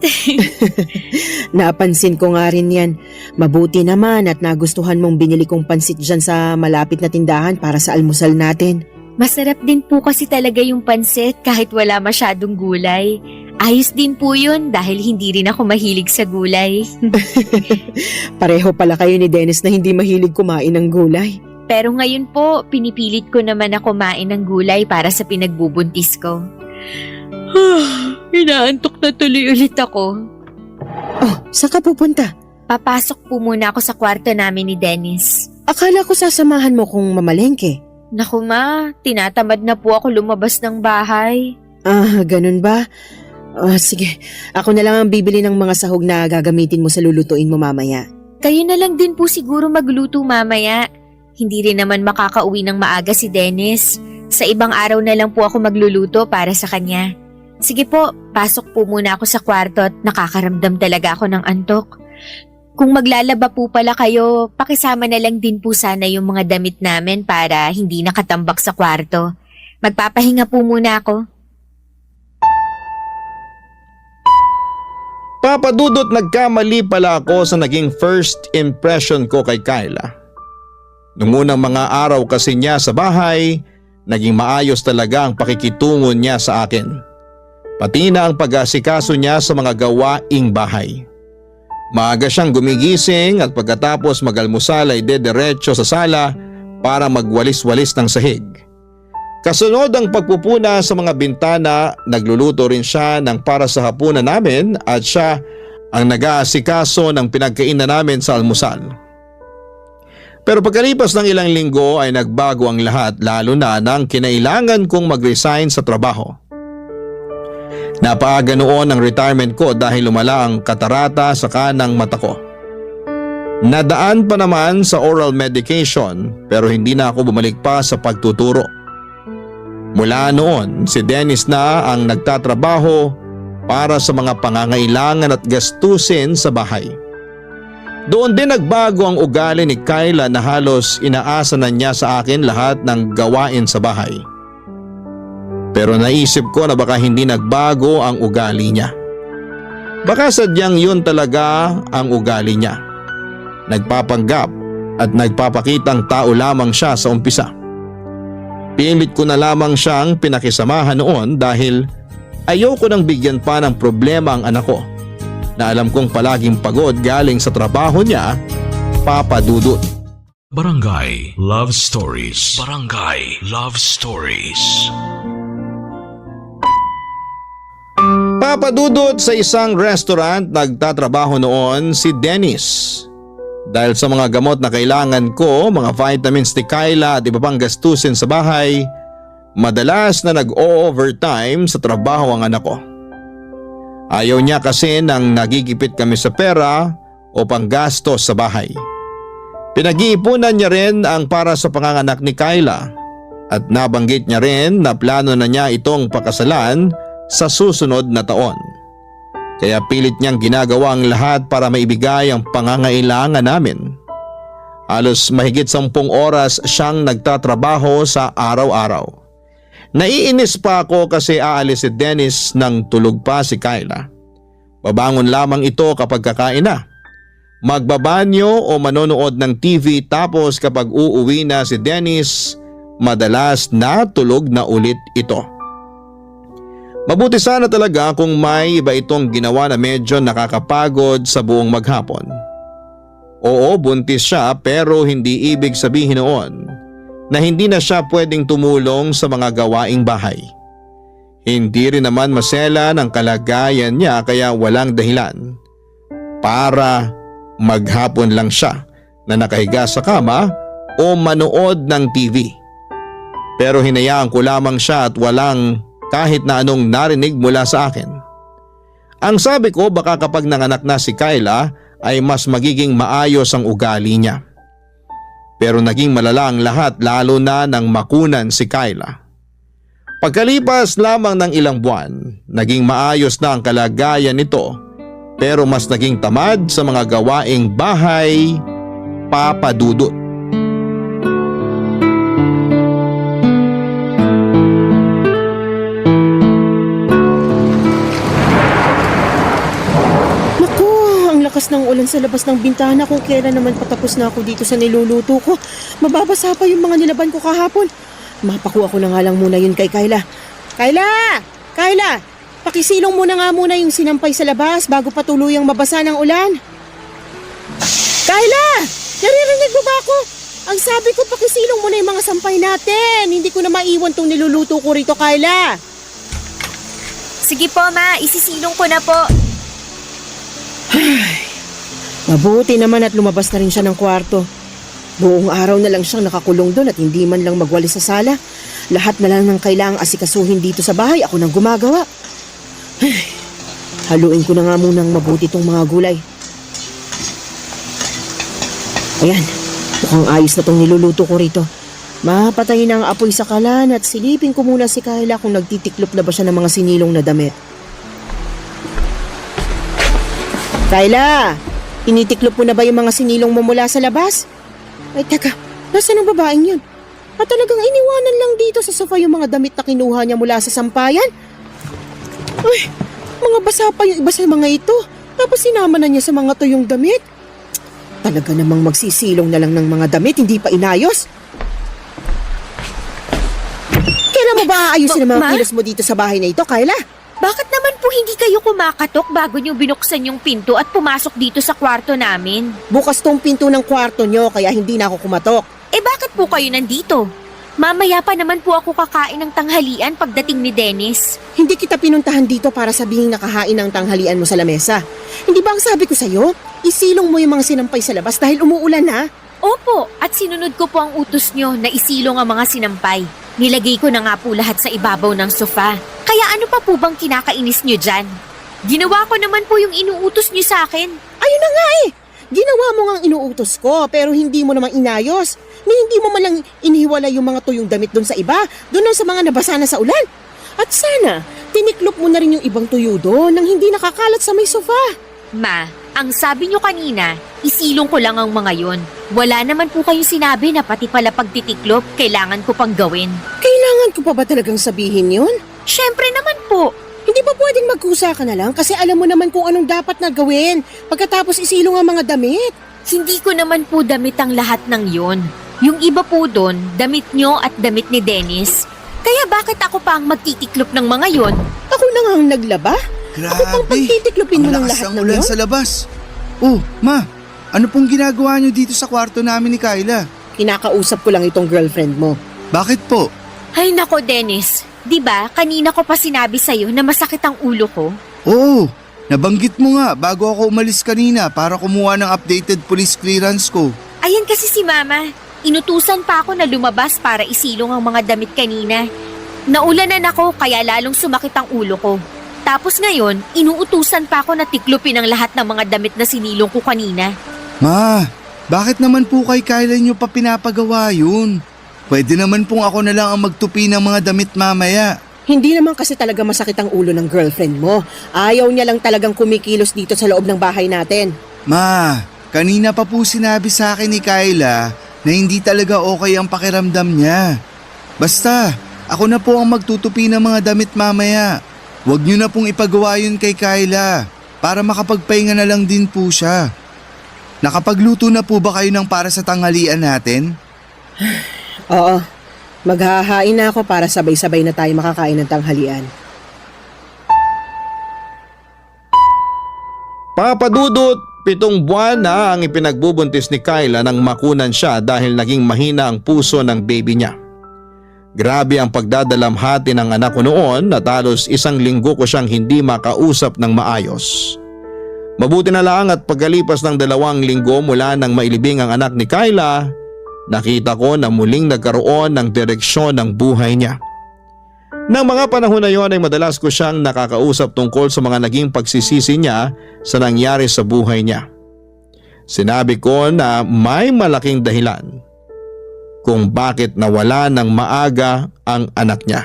[SPEAKER 3] Napansin ko nga rin yan. Mabuti naman at nagustuhan mong binili kong pansit dyan sa malapit na tindahan para sa almusal natin.
[SPEAKER 5] Masarap din po kasi talaga yung pansit kahit wala masyadong gulay. Ayos din po yun dahil hindi rin ako mahilig sa gulay.
[SPEAKER 3] Pareho pala kayo ni Dennis na hindi mahilig kumain ng gulay.
[SPEAKER 5] Pero ngayon po, pinipilit ko naman na kumain ng gulay para sa pinagbubuntis ko. Inaantok na tuloy ulit ako.
[SPEAKER 3] Oh, saan ka pupunta?
[SPEAKER 5] Papasok po muna ako sa kwarto namin ni Dennis.
[SPEAKER 3] Akala ko sasamahan mo kung mamalengke.
[SPEAKER 5] Naku ma, tinatamad na po ako lumabas ng bahay.
[SPEAKER 3] Ah, ganun ba? Sige, ako na lang ang bibili ng mga sahog na gagamitin mo sa lulutuin mo mamaya.
[SPEAKER 5] Kayo na lang din po siguro magluto mamaya. Hindi rin naman makakauwi ng maaga si Dennis. Sa ibang araw na lang po ako magluluto para sa kanya. Sige po, pasok po muna ako sa kwarto at nakakaramdam talaga ako ng antok. Kung maglalaba po pala kayo, pakisama na lang din po sana yung mga damit namin para hindi nakatambak sa kwarto. Magpapahinga po muna ako.
[SPEAKER 2] Papa Dudut, nagkamali pala ako sa naging first impression ko kay Kyla. Nung unang mga araw kasi niya sa bahay, naging maayos talaga ang pakikitungo niya sa akin. pati na ang pag-asikaso niya sa mga gawaing bahay. Maaga siyang gumigising at pagkatapos mag-almusal ay dediretso sa sala para magwalis-walis ng sahig. Kasunod ang pagpupuna sa mga bintana, nagluluto rin siya ng para sa hapunan namin at siya ang nag-aasikaso ng pinagkainan namin sa almusal. Pero pagkalipas ng ilang linggo ay nagbago ang lahat, lalo na nang kinailangan kong mag-resign sa trabaho. Napaaga noon ang retirement ko dahil lumala ang katarata sa kanang mata ko. Nadaan pa naman sa oral medication pero hindi na ako bumalik pa sa pagtuturo. Mula noon, si Dennis na ang nagtatrabaho para sa mga pangangailangan at gastusin sa bahay. Doon din nagbago ang ugali ni Kyla na halos inaasa na niya sa akin lahat ng gawain sa bahay. Pero naisip ko na baka hindi nagbago ang ugali niya. Baka sadyang yun talaga ang ugali niya. Nagpapanggap at nagpapakitang tao lamang siya sa umpisa. Pilit ko na lamang siyang pinakisamahan noon dahil ayoko nang bigyan pa ng problema ang anak ko na alam kong palaging pagod galing sa trabaho niya, Papa Dudut.
[SPEAKER 1] Barangay Love Stories. Barangay Love Stories.
[SPEAKER 2] Papa Dudut, sa isang restaurant nagtatrabaho noon si Dennis. Dahil sa mga gamot na kailangan ko, mga vitamins ni Kyla at iba pang gastusin sa bahay, madalas na nag-o-overtime sa trabaho ang anak ko. Ayaw niya kasi nang nagigipit kami sa pera o panggastos sa bahay. Pinag-iipunan niya rin ang para sa panganganak ni Kyla at nabanggit niya rin na plano na niya itong pakasalan sa susunod na taon. Kaya pilit niyang ginagawa ang lahat para maibigay ang pangangailangan namin. Halos mahigit 10 oras siyang nagtatrabaho sa araw-araw. Naiinis pa ako kasi aalis si Dennis nang tulog pa si Kyla. Babangon lamang ito kapag kakain na. Magbabanyo o manonood ng TV tapos kapag uuwi na si Dennis, madalas natulog na ulit ito. Mabuti sana talaga kung may iba itong ginawa na medyo nakakapagod sa buong maghapon. Oo, buntis siya pero hindi ibig sabihin noon na hindi na siya pwedeng tumulong sa mga gawaing bahay. Hindi rin naman masela ng kalagayan niya kaya walang dahilan para maghapon lang siya na nakahiga sa kama o manood ng TV. Pero hinayaan ko lamang siya at walang kahit na anong narinig mula sa akin. Ang sabi ko baka kapag nanganak na si Kyla ay mas magiging maayos ang ugali niya. Pero naging malala ang lahat lalo na nang makunan si Kyla. Pagkalipas lamang ng ilang buwan, naging maayos na ang kalagayan nito pero mas naging tamad sa mga gawaing bahay, Papa Dudut.
[SPEAKER 3] Ng ulan sa labas ng bintana kung kailan naman patapos na ako dito sa niluluto ko. Mababasa pa yung mga nilaban ko kahapon. Mapakuha ko na nga lang muna yun kay Kyla. Kyla! Kyla! Pakisilong muna nga muna yung sinampay sa labas bago pa tuluyang mabasa ng ulan. Kyla! Naririnig mo ba ako? Ang sabi ko pakisilong muna yung mga sampay natin. Hindi ko na maiwan tong niluluto ko rito, Kyla.
[SPEAKER 5] Sige po, Ma. Isisilong ko na po.
[SPEAKER 3] Mabuti naman at lumabas na rin siya ng kwarto. Buong araw na lang siyang nakakulong doon at hindi man lang magwalis sa sala. Lahat na lang ng kailangang asikasuhin dito sa bahay, ako nang gumagawa. Haluin ko na nga munang mabuti tong mga gulay. Ayan, mukhang ayos na tong niluluto ko rito. Mapatayin ang apoy sa kalan at silipin ko muna si Kyla kung nagtitiklop na ba siya ng mga sinilong na damit. Kyla! Tinitiklop mo na ba yung mga sinilong mo mula sa labas? Ay teka, nasaan ang babaeng yun? At talagang iniwanan lang dito sa sofa yung mga damit na kinuha niya mula sa sampayan? Ay, mga basa pa yung iba sa mga ito. Tapos sinama na niya sa mga to yung damit. Talaga namang magsisilong na lang ng mga damit, hindi pa inayos. Kailan mo ba aayusin ang mga kilos mo dito sa bahay na ito, Kyla?
[SPEAKER 5] Bakit naman po hindi kayo kumakatok bago niyo binuksan yung pinto at pumasok dito sa kwarto namin?
[SPEAKER 3] Bukas tong pinto ng kwarto nyo kaya hindi na ako kumatok.
[SPEAKER 5] Eh bakit po kayo nandito? Mamaya pa naman po ako kakain ng tanghalian pagdating ni Dennis.
[SPEAKER 3] Hindi kita pinuntahan dito para sabihing nakahain ng tanghalian mo sa lamesa. Hindi ba ang sabi ko sa'yo? Isilong mo yung mga sinampay sa labas dahil umuulan na.
[SPEAKER 5] Opo, at sinunod ko po ang utos nyo na isilong ang mga sinampay. Nilagay ko na nga po lahat sa ibabaw ng sofa. Kaya ano pa po bang kinakainis nyo dyan? Ginawa ko naman po yung inuutos nyo sa akin.
[SPEAKER 3] Ayun na nga eh! Ginawa mo nga ang inuutos ko pero hindi mo naman inayos. Ni hindi mo malang inihiwala yung mga tuyong damit doon sa iba, doon lang sa mga nabasa na sa ulan. At sana, tiniklop mo na rin yung ibang tuyo doon nang hindi nakakalat sa may sofa.
[SPEAKER 5] Ma, ang sabi nyo kanina, isilong ko lang ang mga yon. Wala naman po kayong sinabi na pati pala pagtitiklop, kailangan ko pang gawin.
[SPEAKER 3] Kailangan ko pa ba talagang sabihin yun?
[SPEAKER 5] Syempre naman po.
[SPEAKER 3] Hindi ba pwedeng magkusa ka na lang kasi alam mo naman kung anong dapat na gawin pagkatapos isilong ang mga damit?
[SPEAKER 5] Hindi ko naman po damit ang lahat ng yon. Yung iba po doon, damit nyo at damit ni Dennis. Kaya bakit ako pa ang magtitiklop ng mga yon?
[SPEAKER 3] Ako na nga ang naglaba? Ako pang pagtitiklopin mo ng lahat
[SPEAKER 4] ang
[SPEAKER 3] ng
[SPEAKER 4] ulan
[SPEAKER 3] yun?
[SPEAKER 4] sa labas. Oh, ma, ano pong ginagawa niyo dito sa kwarto namin ni Kyla?
[SPEAKER 3] Kinakausap ko lang itong girlfriend mo.
[SPEAKER 4] Bakit po?
[SPEAKER 5] Ay nako Dennis, di ba kanina ko pa sinabi sa'yo na masakit ang ulo ko?
[SPEAKER 4] Oo, nabanggit mo nga bago ako umalis kanina para kumuha ng updated police clearance ko.
[SPEAKER 5] Ayan kasi si Mama, inutusan pa ako na lumabas para isilong ang mga damit kanina. Naulanan ako kaya lalong sumakit ang ulo ko. Tapos ngayon, inuutusan pa ako na tiklopin ang lahat ng mga damit na sinilong ko kanina.
[SPEAKER 4] Ma, bakit naman po kay Kyla niyo pa pinapagawa yun? Pwede naman pong ako na lang ang magtupi ng mga damit mamaya.
[SPEAKER 3] Hindi naman kasi talaga masakit ang ulo ng girlfriend mo. Ayaw niya lang talagang kumikilos dito sa loob ng bahay natin.
[SPEAKER 4] Ma, kanina pa po sinabi sa akin ni Kyla na hindi talaga okay ang pakiramdam niya. Basta, ako na po ang magtutupi ng mga damit mamaya. Huwag niyo na pong ipagawa yun kay Kyla para makapagpahinga na lang din po siya. Nakapagluto na po ba kayo ng para sa tanghalian natin?
[SPEAKER 3] Oo, maghahain na ako para sabay-sabay na tayo makakain ng tanghalian.
[SPEAKER 2] Papadudot, 7 buwan na ang ipinagbubuntis ni Kyla nang makunan siya dahil naging mahina ang puso ng baby niya. Grabe ang pagdadalamhati ng anak ko noon at halos 1 linggo ko siyang hindi makausap ng maayos. Mabuti na lang at pagkalipas ng 2 linggo mula nang mailibing ang anak ni Kyla, nakita ko na muling nagkaroon ng direksyon ng buhay niya. Nang mga panahon na yon ay madalas ko siyang nakakausap tungkol sa mga naging pagsisisi niya sa nangyari sa buhay niya. Sinabi ko na may malaking dahilan kung bakit nawala ng maaga ang anak niya.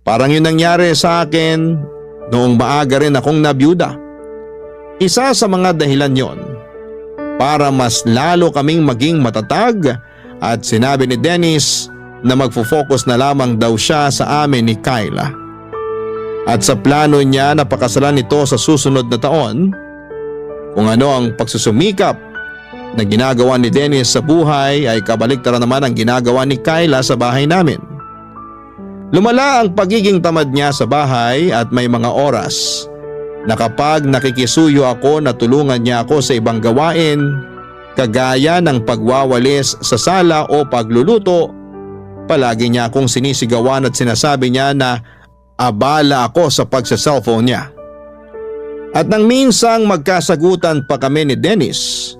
[SPEAKER 2] Parang yun nangyari sa akin noong maaga rin akong nabiyuda. Isa sa mga dahilan yon para mas lalo kaming maging matatag at sinabi ni Dennis na magfo-focus na lamang daw siya sa amin ni Kyla. At sa plano niya na pakasalan ito sa susunod na taon, kung ano ang pagsusumikap na ginagawa ni Dennis sa buhay ay kabaliktaran naman ang ginagawa ni Kyla sa bahay namin. Lumala ang pagiging tamad niya sa bahay at may mga oras na kapag nakikisuyo ako na tulungan niya ako sa ibang gawain, kagaya ng pagwawalis sa sala o pagluluto, palagi niya akong sinisigawan at sinasabi niya na abala ako sa pagsa-cellphone niya. At nang minsang magkasagutan pa kami ni Dennis,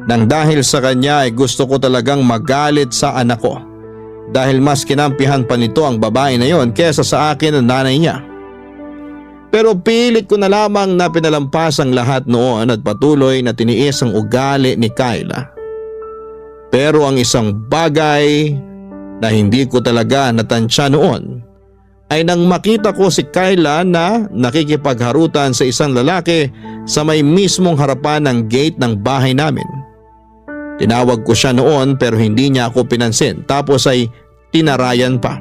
[SPEAKER 2] nang dahil sa kanya ay gusto ko talagang magalit sa anak ko dahil mas kinampihan pa nito ang babae na yon kesa sa akin ang nanay niya. Pero pilit ko na lamang na pinalampas ang lahat noon at patuloy na tiniis ang ugali ni Kyla. Pero ang isang bagay na hindi ko talaga natansya noon ay nang makita ko si Kyla na nakikipagharutan sa isang lalaki sa may mismong harapan ng gate ng bahay namin. Tinawag ko siya noon pero hindi niya ako pinansin tapos ay tinarayan pa.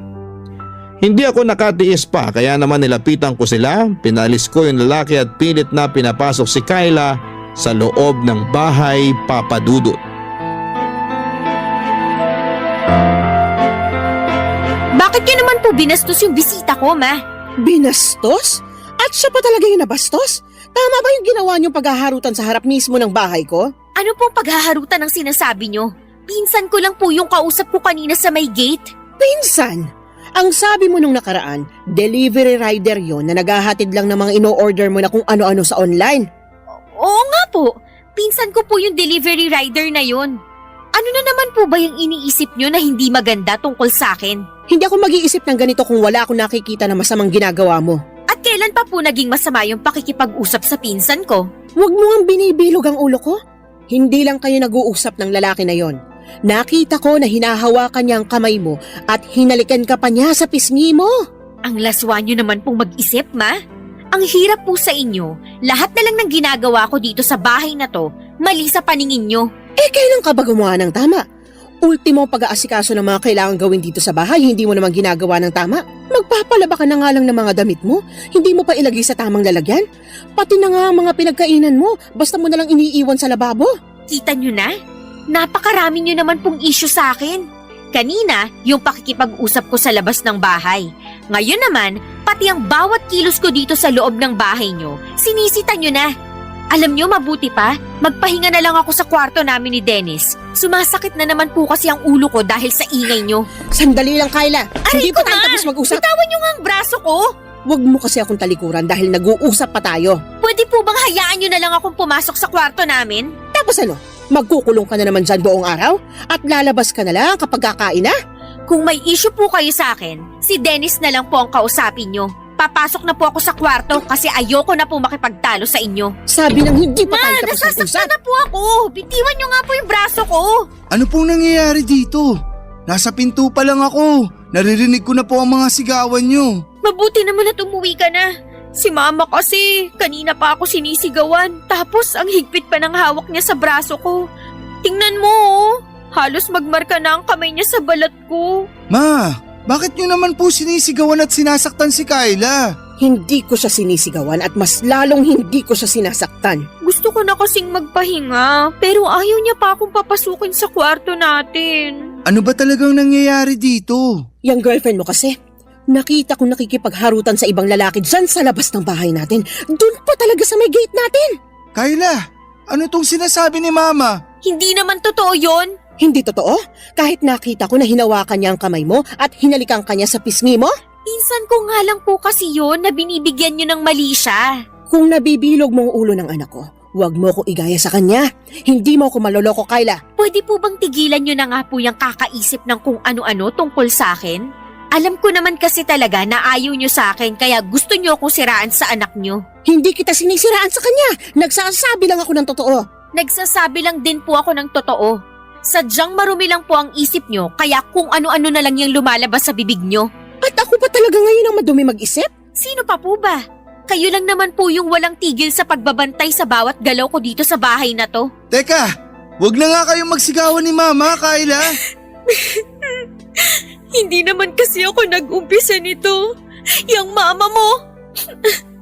[SPEAKER 2] Hindi ako nakatiis pa kaya naman nilapitan ko sila, pinalis ko yung lalaki at pilit na pinapasok si Kyla sa loob ng bahay, Papadudot.
[SPEAKER 5] Bakit niyo naman po binastos yung bisita ko, Ma?
[SPEAKER 3] Binastos? At siya pa talaga yung nabastos? Tama ba yung ginawa niyong paghaharutan sa harap mismo ng bahay ko?
[SPEAKER 5] Ano pong paghaharutan ang sinasabi nyo? Pinsan ko lang po yung kausap ko kanina sa may gate.
[SPEAKER 3] Pinsan! Ang sabi mo nung nakaraan, delivery rider yon na naghahatid lang ng mga ino-order mo na kung ano-ano sa online.
[SPEAKER 5] Oo nga po, pinsan ko po yung delivery rider na yon. Ano na naman po ba yung iniisip nyo na hindi maganda tungkol sa akin?
[SPEAKER 3] Hindi ako mag-iisip ng ganito kung wala akong nakikita na masamang ginagawa mo.
[SPEAKER 5] At kailan pa po naging masama yung pakikipag-usap sa pinsan ko?
[SPEAKER 3] Huwag mo ang binibilog ang ulo ko. Hindi lang kayo nag-uusap ng lalaki na yon. Nakita ko na hinahawakan niya ang kamay mo at hinalikan ka pa niya sa pisngi mo.
[SPEAKER 5] Ang laswa nyo naman pong mag-isip, ma. Ang hirap po sa inyo. Lahat na lang ng ginagawa ko dito sa bahay na to, mali sa paningin nyo.
[SPEAKER 3] Eh kailan ka ba gumawa ng tama? Ultimo pag-aasikaso ng mga kailangan gawin dito sa bahay, hindi mo naman ginagawa ng tama. Magpapalaba ka na nga lang ng mga damit mo, hindi mo pa ilagay sa tamang lalagyan. Pati na nga ang mga pinagkainan mo, basta mo nalang iniiwan sa lababo.
[SPEAKER 5] Kita nyo na? Napakarami nyo naman pong issue sa akin. Kanina, yung pakikipag-usap ko sa labas ng bahay. Ngayon naman, pati ang bawat kilos ko dito sa loob ng bahay nyo, sinisita nyo na. Alam nyo, mabuti pa, magpahinga na lang ako sa kwarto namin ni Dennis. Sumasakit na naman po kasi ang ulo ko dahil sa ingay nyo.
[SPEAKER 3] Sandali lang, Kyla. Hindi
[SPEAKER 5] ko
[SPEAKER 3] pa tayo
[SPEAKER 5] na!
[SPEAKER 3] tapos mag-usap.
[SPEAKER 5] Bitawan nyo nga ang braso ko.
[SPEAKER 3] Huwag mo kasi akong talikuran dahil nag-uusap pa tayo.
[SPEAKER 5] Pwede po bang hayaan nyo na lang akong pumasok sa kwarto namin?
[SPEAKER 3] Tapos ano? Magkukulong ka na naman dyan buong araw? At lalabas ka na lang kapag kakain na?
[SPEAKER 5] Kung may issue po kayo sa akin, si Dennis na lang po ang kausapin nyo. Papasok na po ako sa kwarto kasi ayoko na po makipagtalo sa inyo.
[SPEAKER 3] Sabi ng hindi pa tayo tapos
[SPEAKER 5] Nasasaktan
[SPEAKER 3] mag-usap.
[SPEAKER 5] na po ako. Bitiwan nyo nga po yung braso ko.
[SPEAKER 4] Ano pong nangyayari dito? Nasa pinto pa lang ako. Naririnig ko na po ang mga sigawan nyo.
[SPEAKER 5] Mabuti naman at umuwi ka na. Si mama kasi, kanina pa ako sinisigawan. Tapos ang higpit pa ng hawak niya sa braso ko. Tingnan mo, oh. Halos magmarka na ang kamay niya sa balat ko.
[SPEAKER 4] Ma, bakit nyo naman po sinisigawan at sinasaktan si Kyla?
[SPEAKER 3] Hindi ko siya sinisigawan at mas lalong hindi ko siya sinasaktan.
[SPEAKER 5] Gusto ko na kasing magpahinga, pero ayaw niya pa akong papasukin sa kwarto natin.
[SPEAKER 4] Ano ba talagang nangyayari dito?
[SPEAKER 3] Yang girlfriend mo kasi, nakita kong nakikipagharutan sa ibang lalaki dyan sa labas ng bahay natin. Doon pa talaga sa may gate natin.
[SPEAKER 4] Kyla, ano tong sinasabi ni Mama?
[SPEAKER 5] Hindi naman totoo yon.
[SPEAKER 3] Hindi totoo? Kahit nakita ko na hinawakan niya ang kamay mo at hinalikan ka niya sa pisngi mo?
[SPEAKER 5] Pinsan ko nga lang po kasi yon na binibigyan niyo ng mali siya.
[SPEAKER 3] Kung nabibilog mo ang ulo ng anak ko, huwag mo ko igaya sa kanya. Hindi mo ako maloloko, Kyla.
[SPEAKER 5] Pwede po bang tigilan niyo na nga po yung kakaisip ng kung ano-ano tungkol sa akin? Alam ko naman kasi talaga na ayaw niyo sa akin kaya gusto niyo akong siraan sa anak niyo.
[SPEAKER 3] Hindi kita sinisiraan sa kanya. Nagsasabi lang ako ng totoo.
[SPEAKER 5] Nagsasabi lang din po ako ng totoo. Sadyang marumi lang po ang isip niyo kaya kung ano-ano na lang yung lumalabas sa bibig niyo.
[SPEAKER 3] At ako pa talaga ngayon ang madumi mag-isip?
[SPEAKER 5] Sino pa po ba? Kayo lang naman po yung walang tigil sa pagbabantay sa bawat galaw ko dito sa bahay na to.
[SPEAKER 4] Teka, wag na nga kayong magsigawan ni Mama, Kyla.
[SPEAKER 5] Hindi naman kasi ako nag-umpisa nito. Yang mama mo.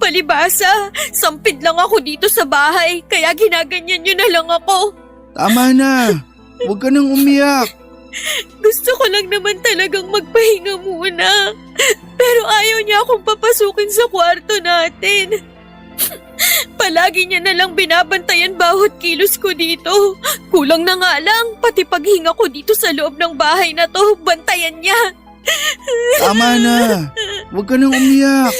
[SPEAKER 5] Palibasa, sampid lang ako dito sa bahay kaya ginaganyan niyo na lang ako.
[SPEAKER 4] Tama na. Huwag ka nang umiyak.
[SPEAKER 5] Gusto ko lang naman talagang magpahinga muna. Pero ayaw niya akong papasukin sa kwarto natin. Palagi niya na lang binabantayan bawat kilos ko dito. Kulang na nga lang, pati paghinga ko dito sa loob ng bahay na to, bantayan niya.
[SPEAKER 4] Tama na. Huwag ka nang umiyak.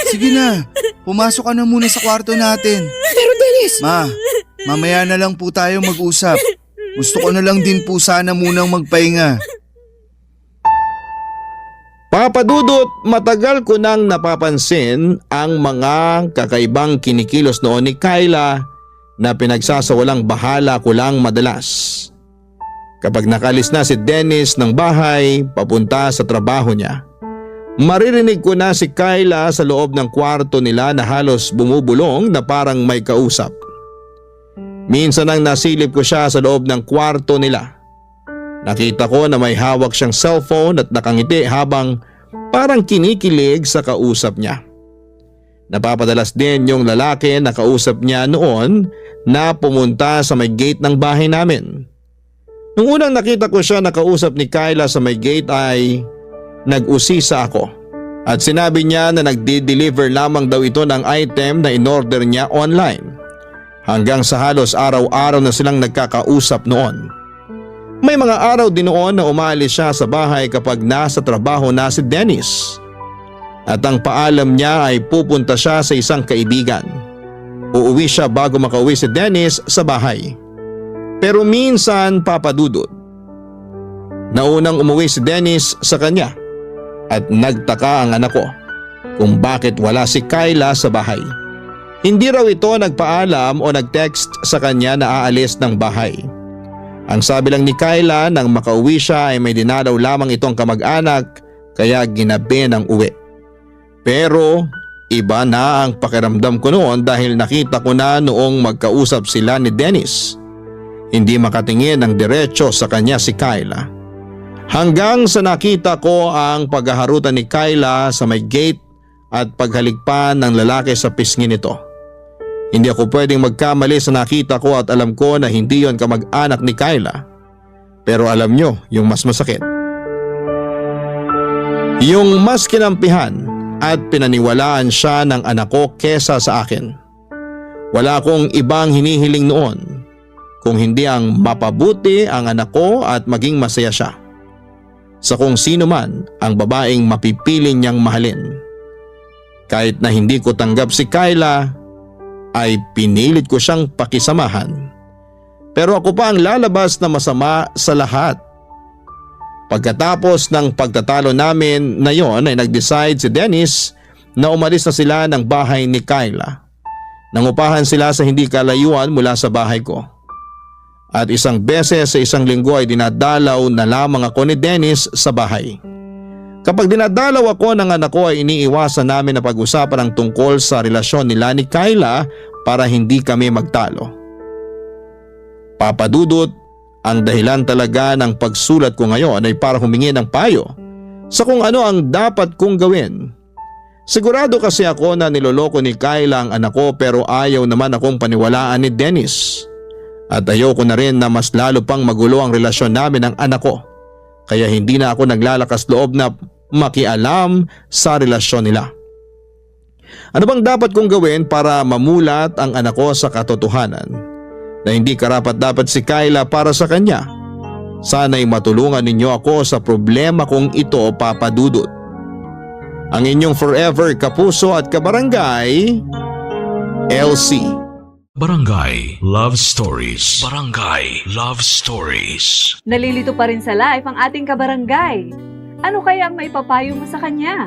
[SPEAKER 4] Sige na, pumasok ka na muna sa kwarto natin.
[SPEAKER 3] Pero Dennis!
[SPEAKER 4] Ma, mamaya na lang po tayo mag-usap. Gusto ko na lang din po sana munang magpahinga.
[SPEAKER 2] Papa Dudut, matagal ko nang napapansin ang mga kakaibang kinikilos noon ni Kyla na pinagsasawalang bahala ko lang madalas. Kapag nakalis na si Dennis ng bahay papunta sa trabaho niya, maririnig ko na si Kyla sa loob ng kwarto nila na halos bumubulong na parang may kausap. Minsan nang nasilip ko siya sa loob ng kwarto nila. Nakita ko na may hawak siyang cellphone at nakangiti habang parang kinikilig sa kausap niya. Napapadalas din yung lalaki na kausap niya noon na pumunta sa may gate ng bahay namin. Nung unang nakita ko siya na kausap ni Kyla sa may gate ay nag-usisa ako At sinabi niya na nagdi-deliver lamang daw ito ng item na in-order niya online. Hanggang sa halos araw-araw na silang nagkakausap noon. May mga araw din noon na umalis siya sa bahay kapag nasa trabaho na si Dennis. At ang paalam niya ay pupunta siya sa isang kaibigan. Uuwi siya bago makauwi si Dennis sa bahay. Pero minsan papadudot. Naunang umuwi si Dennis sa kanya at nagtaka ang anak ko kung bakit wala si Kyla sa bahay. Hindi raw ito nagpaalam o nag-text sa kanya na aalis ng bahay. Ang sabi lang ni Kyla nang makauwi siya ay may dinalaw lamang itong kamag-anak kaya ginabi ng uwi. Pero iba na ang pakiramdam ko noon dahil nakita ko na noong magkausap sila ni Dennis. Hindi makatingin ng diretso sa kanya si Kyla. Hanggang sa nakita ko ang paghaharutan ni Kyla sa may gate at paghalikpan ng lalaki sa pisngi nito. Hindi ako pwedeng magkamali sa nakita ko at alam ko na hindi yon kamag-anak ni Kyla. Pero alam nyo yung mas masakit. Yung mas kinampihan at pinaniwalaan siya ng anak ko kesa sa akin. Wala akong ibang hinihiling noon kung hindi ang mapabuti ang anak ko at maging masaya siya sa kung sino man ang babaeng mapipiling niyang mahalin. Kahit na hindi ko tanggap si Kyla, ay pinilit ko siyang pakisamahan. Pero ako pa ang lalabas na masama sa lahat. Pagkatapos ng pagtatalo namin na yon ay nag-decide si Dennis na umalis na sila ng bahay ni Kyla. Nangupahan sila sa hindi kalayuan mula sa bahay ko. At isang beses sa isang linggo ay dinadalaw na lamang ako ni Dennis sa bahay. Kapag dinadalaw ako ng anak ko ay iniiwasan namin na pag-usapan ang tungkol sa relasyon nila ni Kyla para hindi kami magtalo. Papadudot, ang dahilan talaga ng pagsulat ko ngayon ay para humingi ng payo sa kung ano ang dapat kong gawin. Sigurado kasi ako na niloloko ni Kyla ang anak ko pero ayaw naman akong paniwalaan ni Dennis. At ayoko na rin na mas lalo pang magulo ang relasyon namin ng anak ko. Kaya hindi na ako naglalakas loob na makialam sa relasyon nila. Ano bang dapat kong gawin para mamulat ang anak ko sa katotohanan na hindi karapat-dapat si Kyla para sa kanya? Sana'y matulungan ninyo ako sa problema kong ito, Papa Dudut. Ang inyong forever kapuso at kabarangay, LC.
[SPEAKER 1] Barangay Love Stories. Barangay Love Stories.
[SPEAKER 6] Nalilito pa rin sa life ang ating kabarangay. Ano kaya ang maipapayo mo sa kanya?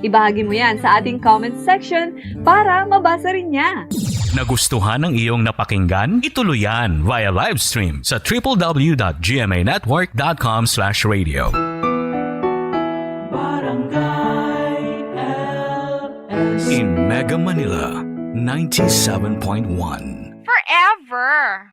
[SPEAKER 6] Ibahagi mo yan sa ating comment section para mabasa rin niya.
[SPEAKER 7] Nagustuhan ng iyong napakinggan? Ituloy yan via live stream sa www.gmanetwork.com/radio. In Mega Manila 97.1.
[SPEAKER 8] Forever.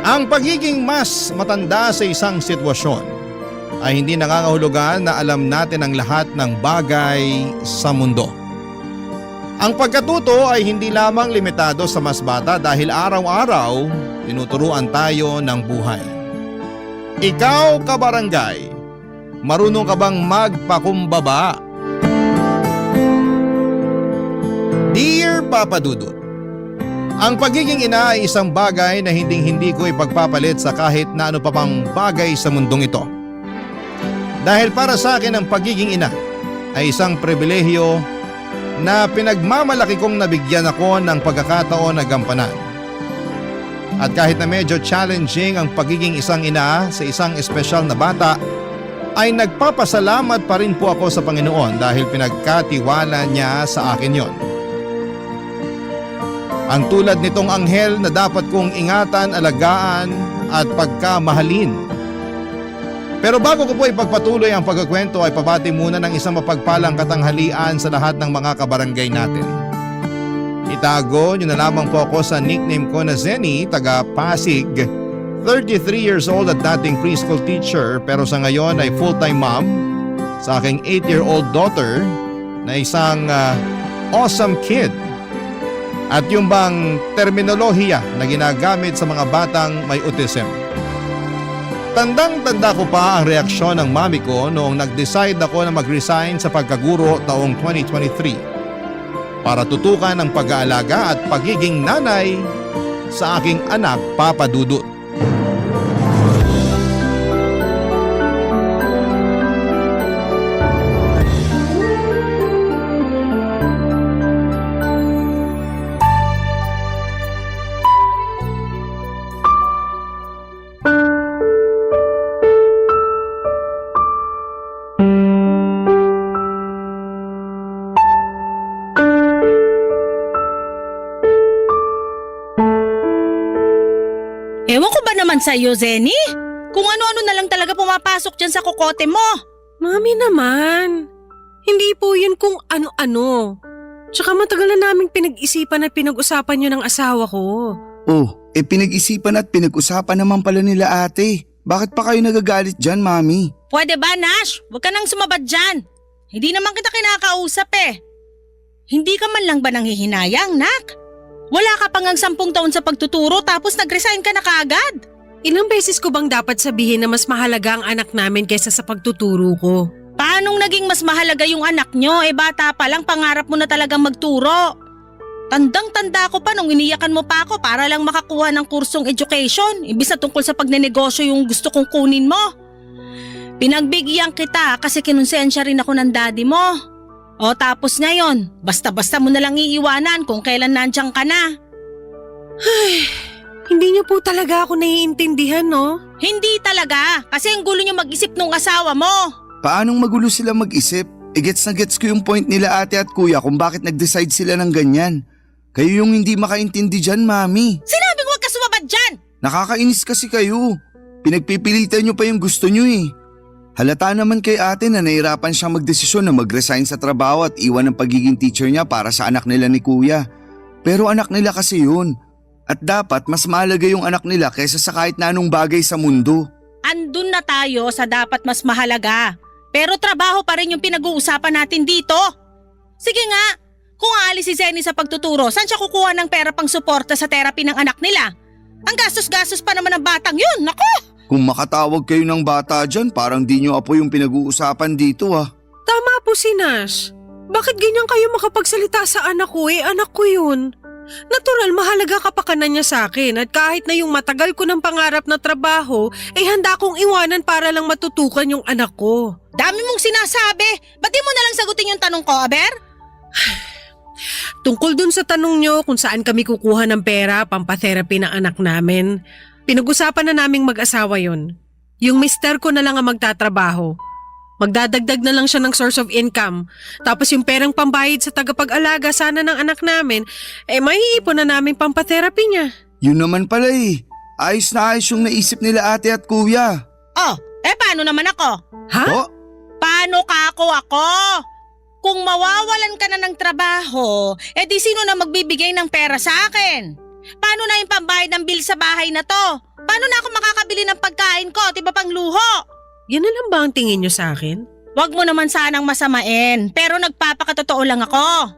[SPEAKER 2] Ang pagiging mas matanda sa isang sitwasyon ay hindi nangangahulugan na alam natin ang lahat ng bagay sa mundo. Ang pagkatuto ay hindi lamang limitado sa mas bata dahil araw-araw tinuturuan tayo ng buhay. Ikaw, kabarangay, marunong ka bang magpakumbaba? Dear Papa Dudut, ang pagiging ina ay isang bagay na hindi ko ipagpapalit sa kahit na ano pa pang bagay sa mundong ito. Dahil para sa akin ang pagiging ina ay isang pribilehyo na pinagmamalaki kong nabigyan ako ng pagkakataon na gampanan. At kahit na medyo challenging ang pagiging isang ina sa isang espesyal na bata, ay nagpapasalamat pa rin po ako sa Panginoon dahil pinagkatiwala niya sa akin yon. Ang tulad nitong anghel na dapat kong ingatan, alagaan at pagkamahalin. Pero bago ko po ipagpatuloy ang pagkukwento ay pabati muna ng isang mapagpalang katanghalian sa lahat ng mga kabarangay natin. Itago niyo na lamang po ako sa nickname ko na Zenny, taga Pasig, 33 years old at dating preschool teacher pero sa ngayon ay full-time mom sa aking 8-year-old daughter na isang awesome kid. At yung bang terminolohiya na ginagamit sa mga batang may autism. Tandang-tanda ko pa ang reaksyon ng mami ko noong nag-decide ako na mag-resign sa pagkaguro taong 2023 para tutukan ang pag-aalaga at pagiging nanay sa aking anak, Papa Dudut.
[SPEAKER 9] Ewan ko ba naman sa'yo, Zenny? Kung ano-ano na lang talaga pumapasok dyan sa kokote mo.
[SPEAKER 3] Mami naman, hindi po yun kung ano-ano. Tsaka matagal na naming pinag-isipan at pinag-usapan yun ng asawa ko.
[SPEAKER 4] Oh, pinag-isipan at pinag-usapan naman pala nila ate. Bakit pa kayo nagagalit dyan, Mami?
[SPEAKER 9] Pwede ba, Nash? Huwag ka nang sumabad dyan. Hindi naman kita kinakausap eh. Hindi ka man lang ba nanghihinayang, Nak? Wala ka pang 10 taon sa pagtuturo tapos nag-resign ka na kaagad.
[SPEAKER 3] Ilang beses ko bang dapat sabihin na mas mahalaga ang anak namin kaysa sa pagtuturo ko?
[SPEAKER 9] Paanong naging mas mahalaga yung anak nyo? Bata pa lang, pangarap mo na talagang magturo. Tandang-tanda ko pa nung iniyakan mo pa ako para lang makakuha ng kursong education. Imbis na tungkol sa pagnenegosyo yung gusto kong kunin mo. Pinagbigyan kita kasi kinonsensya rin ako ng daddy mo. O tapos ngayon, basta-basta mo na lang iiwanan kung kailan nandiyan ka na.
[SPEAKER 3] Hindi niyo po talaga ako naiintindihan, no?
[SPEAKER 9] Hindi talaga, kasi ang gulo niyo mag-isip nung asawa mo.
[SPEAKER 4] Paanong magulo sila mag-isip? Gets na gets ko yung point nila ate at kuya kung bakit nag-decide sila ng ganyan. Kayo yung hindi makaintindi dyan, Mami.
[SPEAKER 9] Sinabing huwag ka sumabad dyan!
[SPEAKER 4] Nakakainis kasi kayo. Pinagpipilitan nyo pa yung gusto nyo eh. Halata naman kay ate na nahirapan siyang magdesisyon na mag-resign sa trabaho at iwan ang pagiging teacher niya para sa anak nila ni kuya. Pero anak nila kasi yun. At dapat mas mahalaga yung anak nila kaysa sa kahit na anong bagay sa mundo.
[SPEAKER 9] Andun na tayo sa dapat mas mahalaga. Pero trabaho pa rin yung pinag-uusapan natin dito. Sige nga, kung aalis si Zenny sa pagtuturo, saan siya kukuha ng pera pang suporta sa therapy ng anak nila? Ang gastos-gastos pa naman ng batang yun, nako!
[SPEAKER 4] Kung makatawag kayo ng bata dyan, parang di nyo apo yung pinag-uusapan dito ah.
[SPEAKER 3] Tama po si Nash. Bakit ganyan kayo makapagsalita sa anak ko anak ko yun? Natural, mahalaga kapakanan niya sa akin at kahit na yung matagal ko ng pangarap na trabaho, handa kong iwanan para lang matutukan yung anak ko.
[SPEAKER 9] Dami mong sinasabi. Ba't di mo na lang sagutin yung tanong ko, Aber?
[SPEAKER 3] Tungkol dun sa tanong nyo kung saan kami kukuha ng pera pampatherapy ng anak namin, pinag-usapan na naming mag-asawa yon. Yung mister ko na lang ang magtatrabaho. Magdadagdag na lang siya ng source of income. Tapos yung perang pambayad sa tagapag-alaga sana ng anak namin, maiipon na namin pampatherapy niya.
[SPEAKER 4] Yun naman pala eh. Ayos na ayos yung naisip nila ate at kuya.
[SPEAKER 9] Oh, paano naman ako?
[SPEAKER 3] Ha?
[SPEAKER 4] Oh,
[SPEAKER 9] Paano ka ako? Kung mawawalan ka na ng trabaho, di sino na magbibigay ng pera sa akin? Paano na yung pambayad ng bill sa bahay na to? Paano na ako makakabili ng pagkain ko, di ba pang luho?
[SPEAKER 3] Yan na lang ba ang tingin nyo sa akin?
[SPEAKER 9] Huwag mo naman sanang masamain, pero nagpapakatotoo lang ako.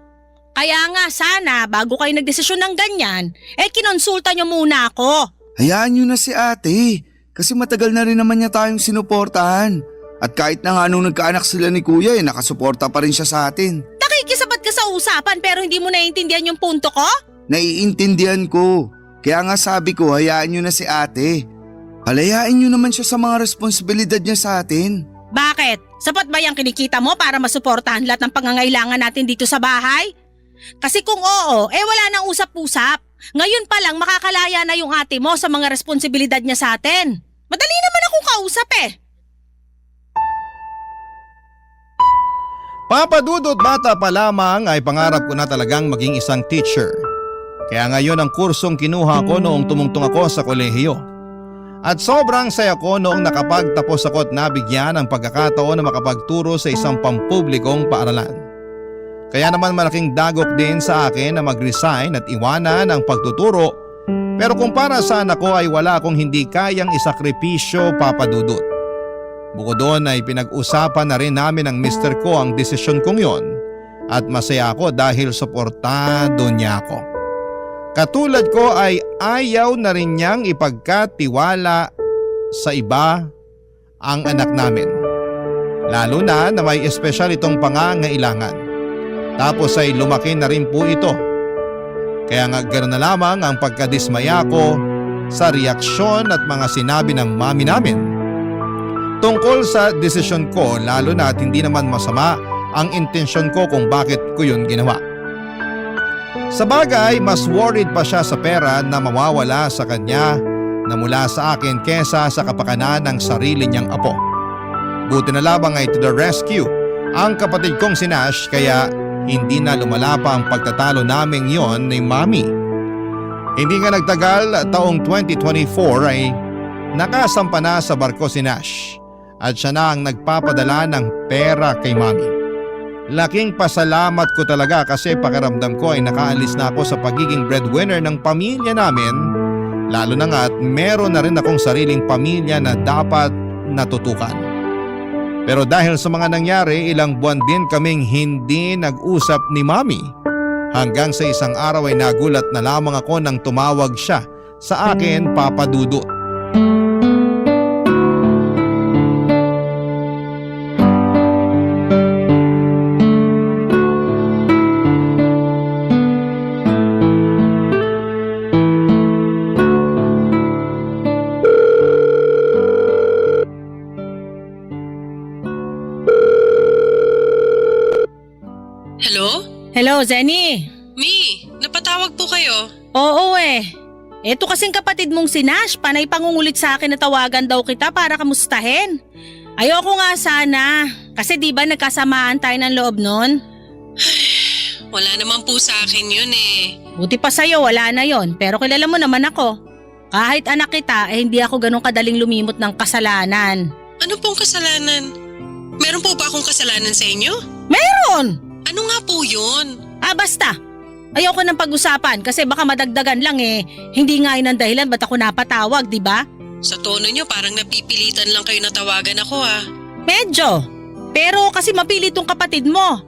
[SPEAKER 9] Kaya nga sana, bago kayo nagdesisyon ng ganyan, kinonsulta nyo muna ako.
[SPEAKER 4] hayaan nyo na si ate. Kasi matagal na rin naman niya tayong sinuportahan. At kahit na nga nung nagkaanak sila ni kuya nakasuporta pa rin siya sa atin.
[SPEAKER 9] Nakikisabat ka sa usapan pero hindi mo naiintindihan yung punto ko?
[SPEAKER 4] Naiintindihan ko. Kaya nga sabi ko, hayaan nyo na si ate. Palayain nyo naman siya sa mga responsibilidad niya sa atin.
[SPEAKER 9] Bakit? Sapat ba yung kinikita mo para masuportahan lahat ng pangangailangan natin dito sa bahay? Kasi kung oo, wala nang usap-usap. Ngayon pa lang makakalaya na yung ate mo sa mga responsibilidad niya sa atin. Madali naman akong kausap
[SPEAKER 2] Papa Dudut, bata pa lamang ay pangarap ko na talagang maging isang teacher. Kaya ngayon ang kursong kinuha ko noong tumungtong ako sa kolehiyo. At sobrang saya ko noong nakapagtapos ako at nabigyan ng pagkakataon na makapagturo sa isang pampublikong paaralan. Kaya naman malaking dagok din sa akin na mag-resign at iwanan ang pagtuturo, pero kung para sa anak ko ay wala akong hindi kayang isakripisyo, Papa Dudut. Bukod doon ay pinag-usapan na rin namin ng mister ko ang desisyon kong yon at masaya ako dahil suportado niya ako. Katulad ko ay ayaw na rin niyang ipagkatiwala sa iba ang anak namin. Lalo na may espesyal itong pangangailangan. Tapos ay lumaki na rin po ito. Kaya nga ganoon na lamang ang pagkadismaya ko sa reaksyon at mga sinabi ng mami namin. Tungkol sa desisyon ko, lalo na at hindi naman masama ang intensyon ko kung bakit ko yun ginawa. Sa bagay, mas worried pa siya sa pera na mawawala sa kanya na mula sa akin kesa sa kapakanan ng sarili niyang apo. Buti na labang ay to the rescue ang kapatid kong si Nash kaya hindi na lumala pa ang pagtatalo naming yon ni Mami. Hindi nga nagtagal, taong 2024 ay nakasampa na sa barko si Nash at siya na ang nagpapadala ng pera kay Mami. Laking pasalamat ko talaga kasi pakiramdam ko ay nakaalis na ako sa pagiging breadwinner ng pamilya namin, lalo na nga at meron na rin akong sariling pamilya na dapat natutukan. Pero dahil sa mga nangyari, ilang buwan din kaming hindi nag-usap ni Mami. Hanggang sa isang araw ay nagulat na lamang ako nang tumawag siya sa akin, Papa Dudut.
[SPEAKER 9] Hello, Zenny.
[SPEAKER 10] Mi, napatawag po kayo.
[SPEAKER 9] Oo Eto kasing kapatid mong si Nash, panay pangungulit sa akin na tawagan daw kita para kamustahin. Ayoko nga sana, kasi di ba nagkasamaan tayo ng loob nun?
[SPEAKER 10] Wala naman po sa akin yun
[SPEAKER 9] Buti pa sa'yo, wala na yon. Pero kilala mo naman ako. Kahit anak kita, hindi ako ganun kadaling lumimot ng kasalanan.
[SPEAKER 10] Ano pong kasalanan? Meron po ba akong kasalanan sa inyo?
[SPEAKER 9] Meron!
[SPEAKER 10] Ano nga po yun?
[SPEAKER 9] Basta. Ayoko nang pag-usapan kasi baka madagdagan lang Hindi nga yun ang dahilan ba't ako napatawag, di ba?
[SPEAKER 10] Sa tono nyo parang napipilitan lang kayo na tawagan ako
[SPEAKER 9] Medyo. Pero kasi mapilit tong kapatid mo.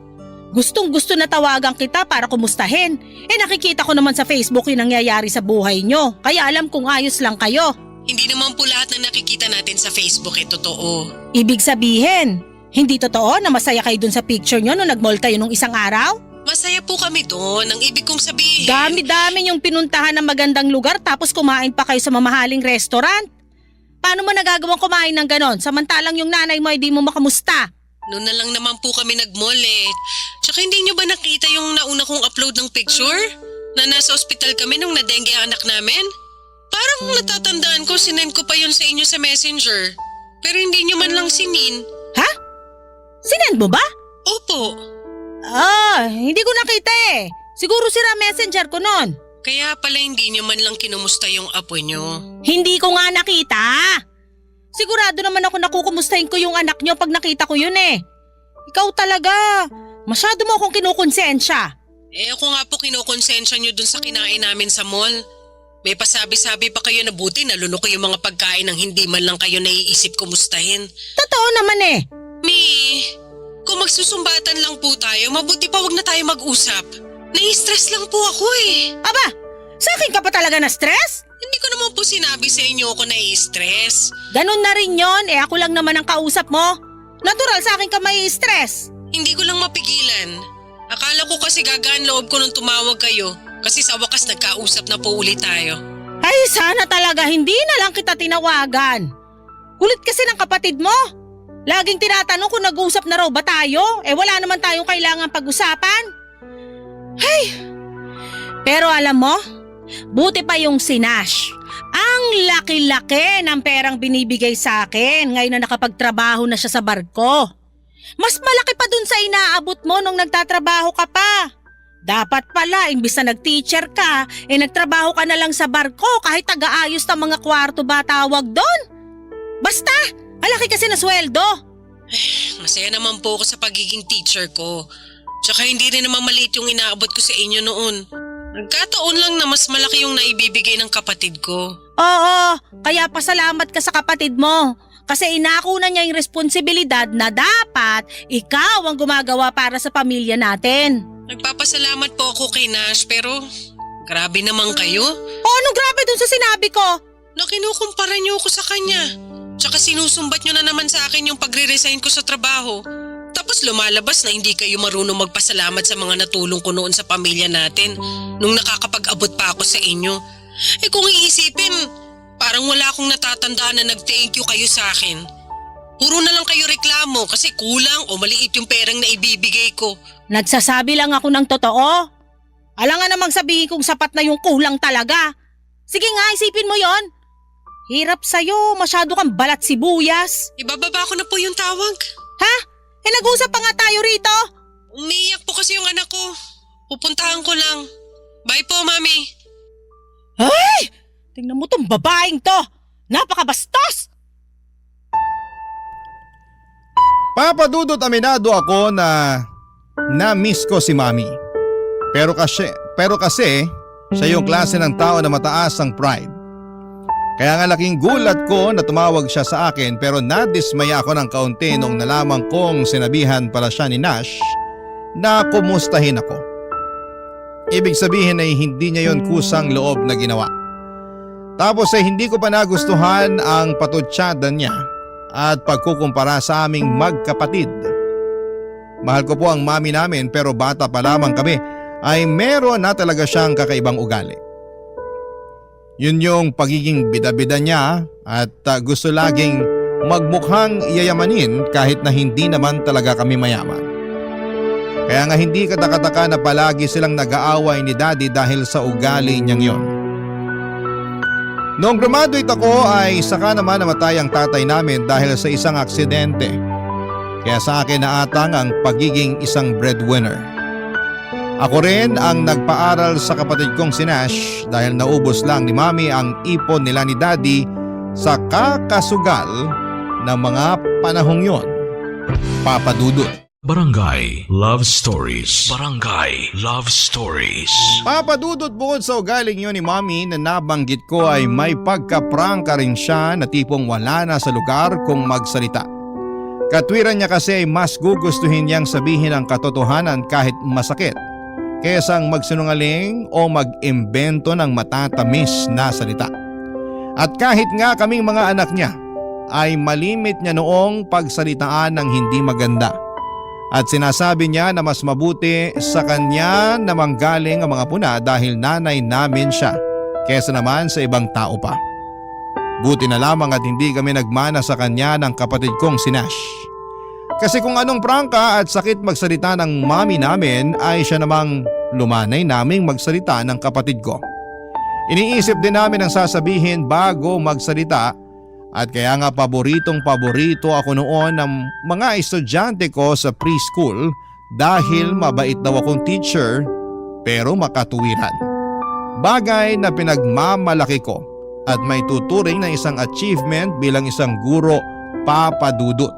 [SPEAKER 9] Gustong gusto na tawagan kita para kumustahin. Nakikita ko naman sa Facebook yung nangyayari sa buhay nyo. Kaya alam kong ayos lang kayo.
[SPEAKER 10] Hindi naman po lahat na nakikita natin sa Facebook totoo.
[SPEAKER 9] Ibig sabihin, hindi totoo na masaya kayo dun sa picture nyo nung nag-mall kayo nung isang araw?
[SPEAKER 10] Masaya po kami doon. Ang ibig kong sabihin…
[SPEAKER 9] Dami-dami yung pinuntahan ng magandang lugar tapos kumain pa kayo sa mamahaling restaurant. Paano mo nagagawang kumain ng ganon samantalang yung nanay mo ay di mo makamusta?
[SPEAKER 10] Noon na lang naman po kami nag-mall Tsaka hindi nyo ba nakita yung nauna kong upload ng picture? Na nasa ospital kami nung na-dengue ang anak namin? Parang natatandaan ko, sinend ko pa yun sa inyo sa messenger. Pero hindi nyo man lang sinin.
[SPEAKER 9] Ha? Sinend mo ba?
[SPEAKER 10] Opo.
[SPEAKER 9] Hindi ko nakita Siguro sira messenger ko nun.
[SPEAKER 10] Kaya pala hindi nyo man lang kinumusta yung apo nyo.
[SPEAKER 9] Hindi ko nga nakita. Sigurado naman ako nakukumustahin ko yung anak nyo pag nakita ko yun Ikaw talaga. Masyado mo akong kinukonsensya.
[SPEAKER 10] Ako nga po kinukonsensya nyo dun sa kinain namin sa mall. May pasabi-sabi pa kayo na buti nalunok ko yung mga pagkain ng hindi man lang kayo naiisip kumustahin.
[SPEAKER 9] Totoo naman
[SPEAKER 10] Mi, kung magsusumbatan lang po tayo, mabuti pa wag na tayo mag-usap. Nai-stress lang po ako
[SPEAKER 9] Aba, sa akin ka pa talaga na stress?
[SPEAKER 10] Hindi ko naman po sinabi sa inyo ako nai-stress.
[SPEAKER 9] Ganun na rin yon ako lang naman ang kausap mo. Natural sa akin ka may stress.
[SPEAKER 10] Hindi ko lang mapigilan. Akala ko kasi gagaan loob ko nung tumawag kayo. Kasi sa wakas nagkausap na po ulit tayo.
[SPEAKER 9] Ay sana talaga hindi na lang kita tinawagan. Kulit kasi ng kapatid mo. Laging tinatanong kung nag-uusap na raw ba tayo? Wala naman tayong kailangan pag-usapan. Pero alam mo, buti pa yung si Nash. Ang laki-laki ng perang binibigay sa akin ngayon na nakapagtrabaho na siya sa barko. Mas malaki pa dun sa inaabot mo nung nagtatrabaho ka pa. Dapat pala, imbis na nag-teacher ka, nagtrabaho ka na lang sa barko kahit taga-ayos ng mga kwarto ba tawag doon. Basta, malaki kasi na sweldo.
[SPEAKER 10] Masaya naman po ako sa pagiging teacher ko. Tsaka hindi rin naman maliit yung inaabot ko sa inyo noon. Nagkataon lang na mas malaki yung naibibigay ng kapatid ko.
[SPEAKER 9] Oo, kaya pasalamat ka sa kapatid mo. Kasi inako na niya yung responsibilidad na dapat ikaw ang gumagawa para sa pamilya natin.
[SPEAKER 10] Nagpapasalamat po ako kay Nash pero Grabe naman kayo.
[SPEAKER 9] O anong grabe dun sa sinabi ko?
[SPEAKER 10] Na kinukumpara niyo ako sa kanya. Tsaka sinusumbat niyo na naman sa akin yung pagre-resign ko sa trabaho. Tapos lumalabas na hindi kayo marunong magpasalamat sa mga natulong ko noon sa pamilya natin nung nakakapag-abot pa ako sa inyo. Eh kung iisipin, parang wala akong natatandaan na nag-thank you kayo sa akin. Puro na lang kayo reklamo kasi kulang o maliit yung perang na ibibigay ko.
[SPEAKER 9] Nagsasabi lang ako ng totoo. Alangan namang sabihin kung sapat na yung kulang talaga. Sige nga, isipin mo yon. Hirap sa'yo, masyado kang balat sibuyas.
[SPEAKER 10] Ibababa ko na po yung tawag.
[SPEAKER 9] Ha? Eh nag-usap pa nga tayo rito.
[SPEAKER 10] Umiiyak po kasi yung anak ko. Pupuntahan ko lang. Bye po, Mami.
[SPEAKER 9] Ay! Tingnan mo tong babaeng to. Napakabastos!
[SPEAKER 2] Papadudot aminado ako na na-miss ko si Mami. Pero kasi siya yung klase ng tao na mataas ang pride. Kaya nga laking gulat ko na tumawag siya sa akin pero nadismaya ako ng kaunti nung nalaman kong sinabihan pala siya ni Nash na kumustahin ako. Ibig sabihin ay hindi niya yon kusang loob na ginawa. Tapos ay hindi ko pa nagustuhan ang patutsyada niya at pagkukumpara sa aming magkapatid. Mahal ko po ang mami namin pero bata pa lamang kami ay meron na talaga siyang kakaibang ugali. Yun yung pagiging bida-bida niya at gusto laging magmukhang yayamanin kahit na hindi naman talaga kami mayaman. Kaya nga hindi katakataka na palagi silang nag-aaway ni Daddy dahil sa ugali niyang yon. Noong graduate ako ay saka naman namatay ang tatay namin dahil sa isang aksidente. Kaya sa akin naatang ang pagiging isang breadwinner. Ako rin ang nagpaaral sa kapatid kong si Nash dahil naubos lang ni Mami ang ipon nila ni Daddy sa kakasugal ng mga panahong yon. Papadudot.
[SPEAKER 1] Barangay Love Stories. Barangay Love Stories.
[SPEAKER 2] Papadudot bukod sa ugaling yun ni Mami na nabanggit ko ay may pagka-prangka rin siya na tipong wala na sa lugar kung magsalita. Katwiran niya kasi ay mas gugustuhin niyang sabihin ang katotohanan kahit masakit kaysa ang magsinungaling o mag-imbento ng matatamis na salita. At kahit nga kaming mga anak niya ay malimit niya noong pagsalitaan ng hindi maganda. At sinasabi niya na mas mabuti sa kanya na manggaling ang mga puna dahil nanay namin siya kaysa naman sa ibang tao pa. Buti na lamang at hindi kami nagmana sa kanya ng kapatid kong si Nash. Kasi kung anong prangka at sakit magsalita ng mami namin ay siya namang lumanay naming magsalita ng kapatid ko. Iniisip din namin ang sasabihin bago magsalita at kaya nga paboritong-paborito ako noon ng mga estudyante ko sa preschool dahil mabait daw akong teacher pero makatuwiran. Bagay na pinagmamalaki ko at may tuturing na isang achievement bilang isang guro, papadudot.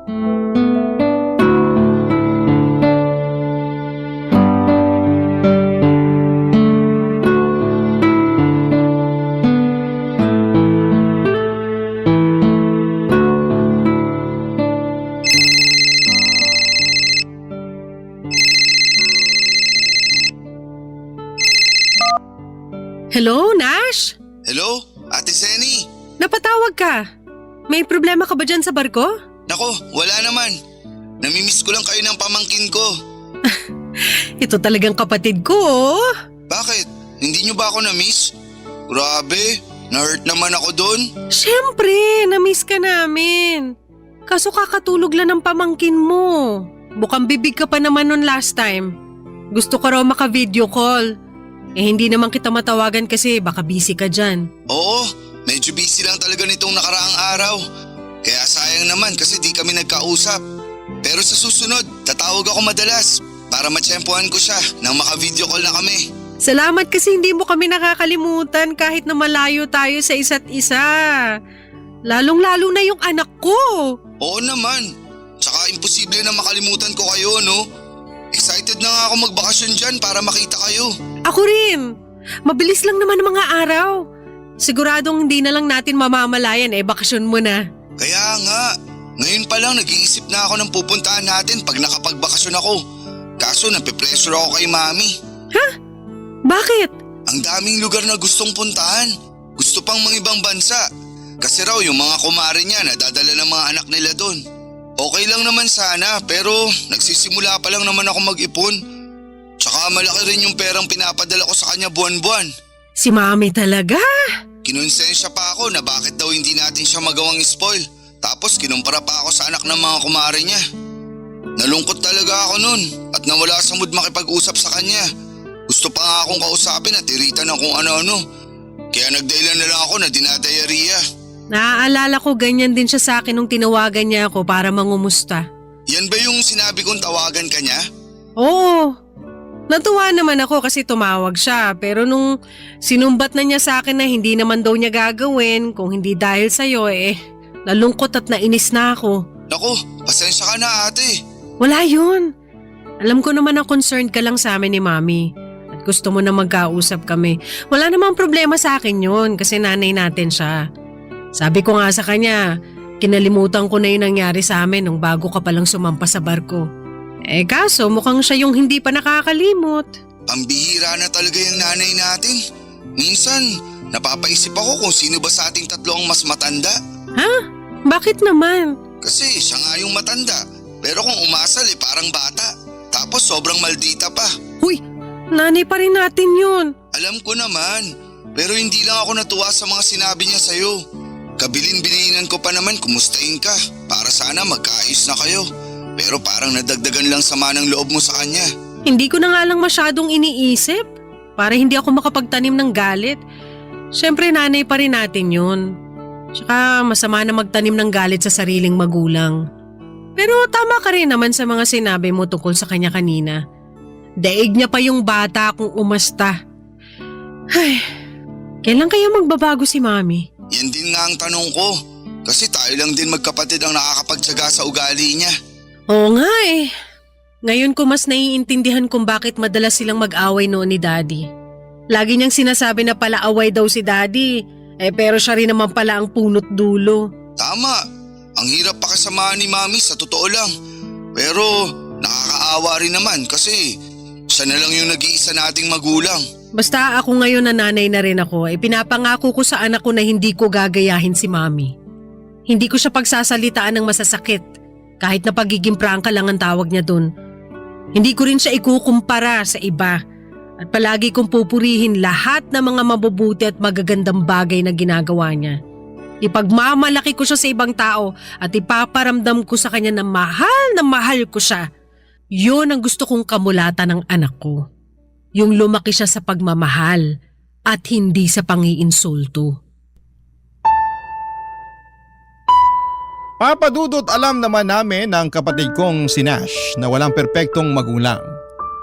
[SPEAKER 10] Hello, Nash?
[SPEAKER 4] Hello, Ate Seni.
[SPEAKER 10] Napatawag ka. May problema ka ba dyan sa barko?
[SPEAKER 4] Nako, wala naman. Namimiss ko lang kayo ng pamangkin ko.
[SPEAKER 10] Ito talagang kapatid ko, oh.
[SPEAKER 4] Bakit? Hindi nyo ba ako na-miss? Grabe, na-hurt naman ako doon.
[SPEAKER 10] Siyempre, na-miss ka namin. Kaso kakatulog lang ng pamangkin mo. Bukang bibig ka pa naman nun last time. Gusto ko raw maka-video call. Eh hindi naman kita matawagan kasi baka busy ka dyan.
[SPEAKER 4] Oo, medyo busy lang talaga nitong nakaraang araw. Kaya sayang naman kasi di kami nagkausap. Pero sa susunod, tatawag ako madalas para matsyempohan ko siya nang maka-video call na kami.
[SPEAKER 10] Salamat kasi hindi mo kami nakakalimutan kahit na malayo tayo sa isa't isa. Lalong-lalo na yung anak ko.
[SPEAKER 4] Oo naman. Tsaka imposible na makalimutan ko kayo, no? Excited na nga ako magbakasyon dyan para makita kayo.
[SPEAKER 10] Ako rin. Mabilis lang naman ang mga araw. Siguradong hindi na lang natin mamamalayan bakasyon mo na.
[SPEAKER 4] Kaya nga, ngayon pa lang nag-iisip na ako ng pupuntahan natin pag nakapagbakasyon ako. Kaso napipressure ako kay Mami.
[SPEAKER 10] Ha? Bakit?
[SPEAKER 4] Ang daming lugar na gustong puntahan. Gusto pang mga ibang bansa. Kasi raw yung mga kumare niya nadadala ng mga anak nila doon. Okay lang naman sana pero nagsisimula pa lang naman ako mag-ipon. Tsaka malaki rin yung perang pinapadala ko sa kanya buwan-buwan.
[SPEAKER 9] Si Mami talaga?
[SPEAKER 4] Kinonsensya pa ako na bakit daw hindi natin siya magawang spoil. Tapos kinumpara pa ako sa anak ng mga kumare niya. Nalungkot talaga ako nun at nawala sa mood makipag-usap sa kanya. Gusto pa nga akong kausapin at iritan ng kung ano-ano. Kaya nagdahilan na lang ako na dinadayariya.
[SPEAKER 9] Naaalala ko ganyan din siya sa akin nung tinawagan niya ako para mangumusta.
[SPEAKER 4] Yan ba yung sinabi kong tawagan ka niya?
[SPEAKER 9] Oo. Natuwa naman ako kasi tumawag siya pero nung sinumbat na niya sa akin na hindi naman daw niya gagawin kung hindi dahil sa'yo nalungkot at nainis na ako.
[SPEAKER 4] Naku, pasensya ka na ate.
[SPEAKER 9] Wala yun. Alam ko naman na concerned ka lang sa amin ni Mami at gusto mo na magkausap kami. Wala namang problema sa akin yun kasi nanay natin siya. Sabi ko nga sa kanya, kinalimutan ko na yung nangyari sa amin nung bago ka palang sumampa sa barko. Kaso mukhang siya yung hindi pa nakakalimot.
[SPEAKER 4] Pambihira na talaga yung nanay natin. Minsan, napapaisip ako kung sino ba sa ating tatlo ang mas matanda.
[SPEAKER 9] Ha? Bakit naman?
[SPEAKER 4] Kasi siya nga yung matanda. Pero kung umasal parang bata. Tapos sobrang maldita pa.
[SPEAKER 9] Huy, nanay pa rin natin yun.
[SPEAKER 4] Alam ko naman. Pero hindi lang ako natuwa sa mga sinabi niya sa'yo. Kabilin-bilinan ko pa naman kumustahin ka. Para sana magkaayos na kayo. Pero parang nadagdagan lang sama ng loob mo sa kanya.
[SPEAKER 9] Hindi ko na nga lang masyadong iniisip. Para hindi ako makapagtanim ng galit. Siyempre nanay pa rin natin yun. Tsaka masama na magtanim ng galit sa sariling magulang. Pero tama ka rin naman sa mga sinabi mo tungkol sa kanya kanina. Daig niya pa yung bata kung umasta. Ay, kailan kaya magbabago si Mami?
[SPEAKER 4] Yan din nga ang tanong ko. Kasi tayo lang din magkapatid ang nakakapagtsaga sa ugali niya.
[SPEAKER 9] Oo nga Ngayon ko mas naiintindihan kung bakit madalas silang mag-away noon ni Daddy. Lagi niyang sinasabi na pala away daw si Daddy. Pero siya rin naman pala ang punot dulo.
[SPEAKER 4] Tama. Ang hirap pakasamahan ni Mami sa totoo lang. Pero nakakaawa rin naman kasi siya na lang yung nag-iisa nating magulang.
[SPEAKER 9] Basta ako ngayon na nanay na rin ako, pinapangako ko sa anak ko na hindi ko gagayahin si Mami. Hindi ko siya pagsasalitaan ng masasakit, kahit na pagiging prangka lang ang tawag niya dun. Hindi ko rin siya ikukumpara sa iba at palagi kong pupurihin lahat ng mga mabubuti at magagandang bagay na ginagawa niya. Ipagmamalaki ko siya sa ibang tao at ipaparamdam ko sa kanya na mahal ko siya. Yun ang gusto kong kamulatan ng anak ko. Yung lumaki siya sa pagmamahal at hindi sa pangiinsulto.
[SPEAKER 2] Papadudot alam naman namin ng kapatid kong si Nash na walang perpektong magulang.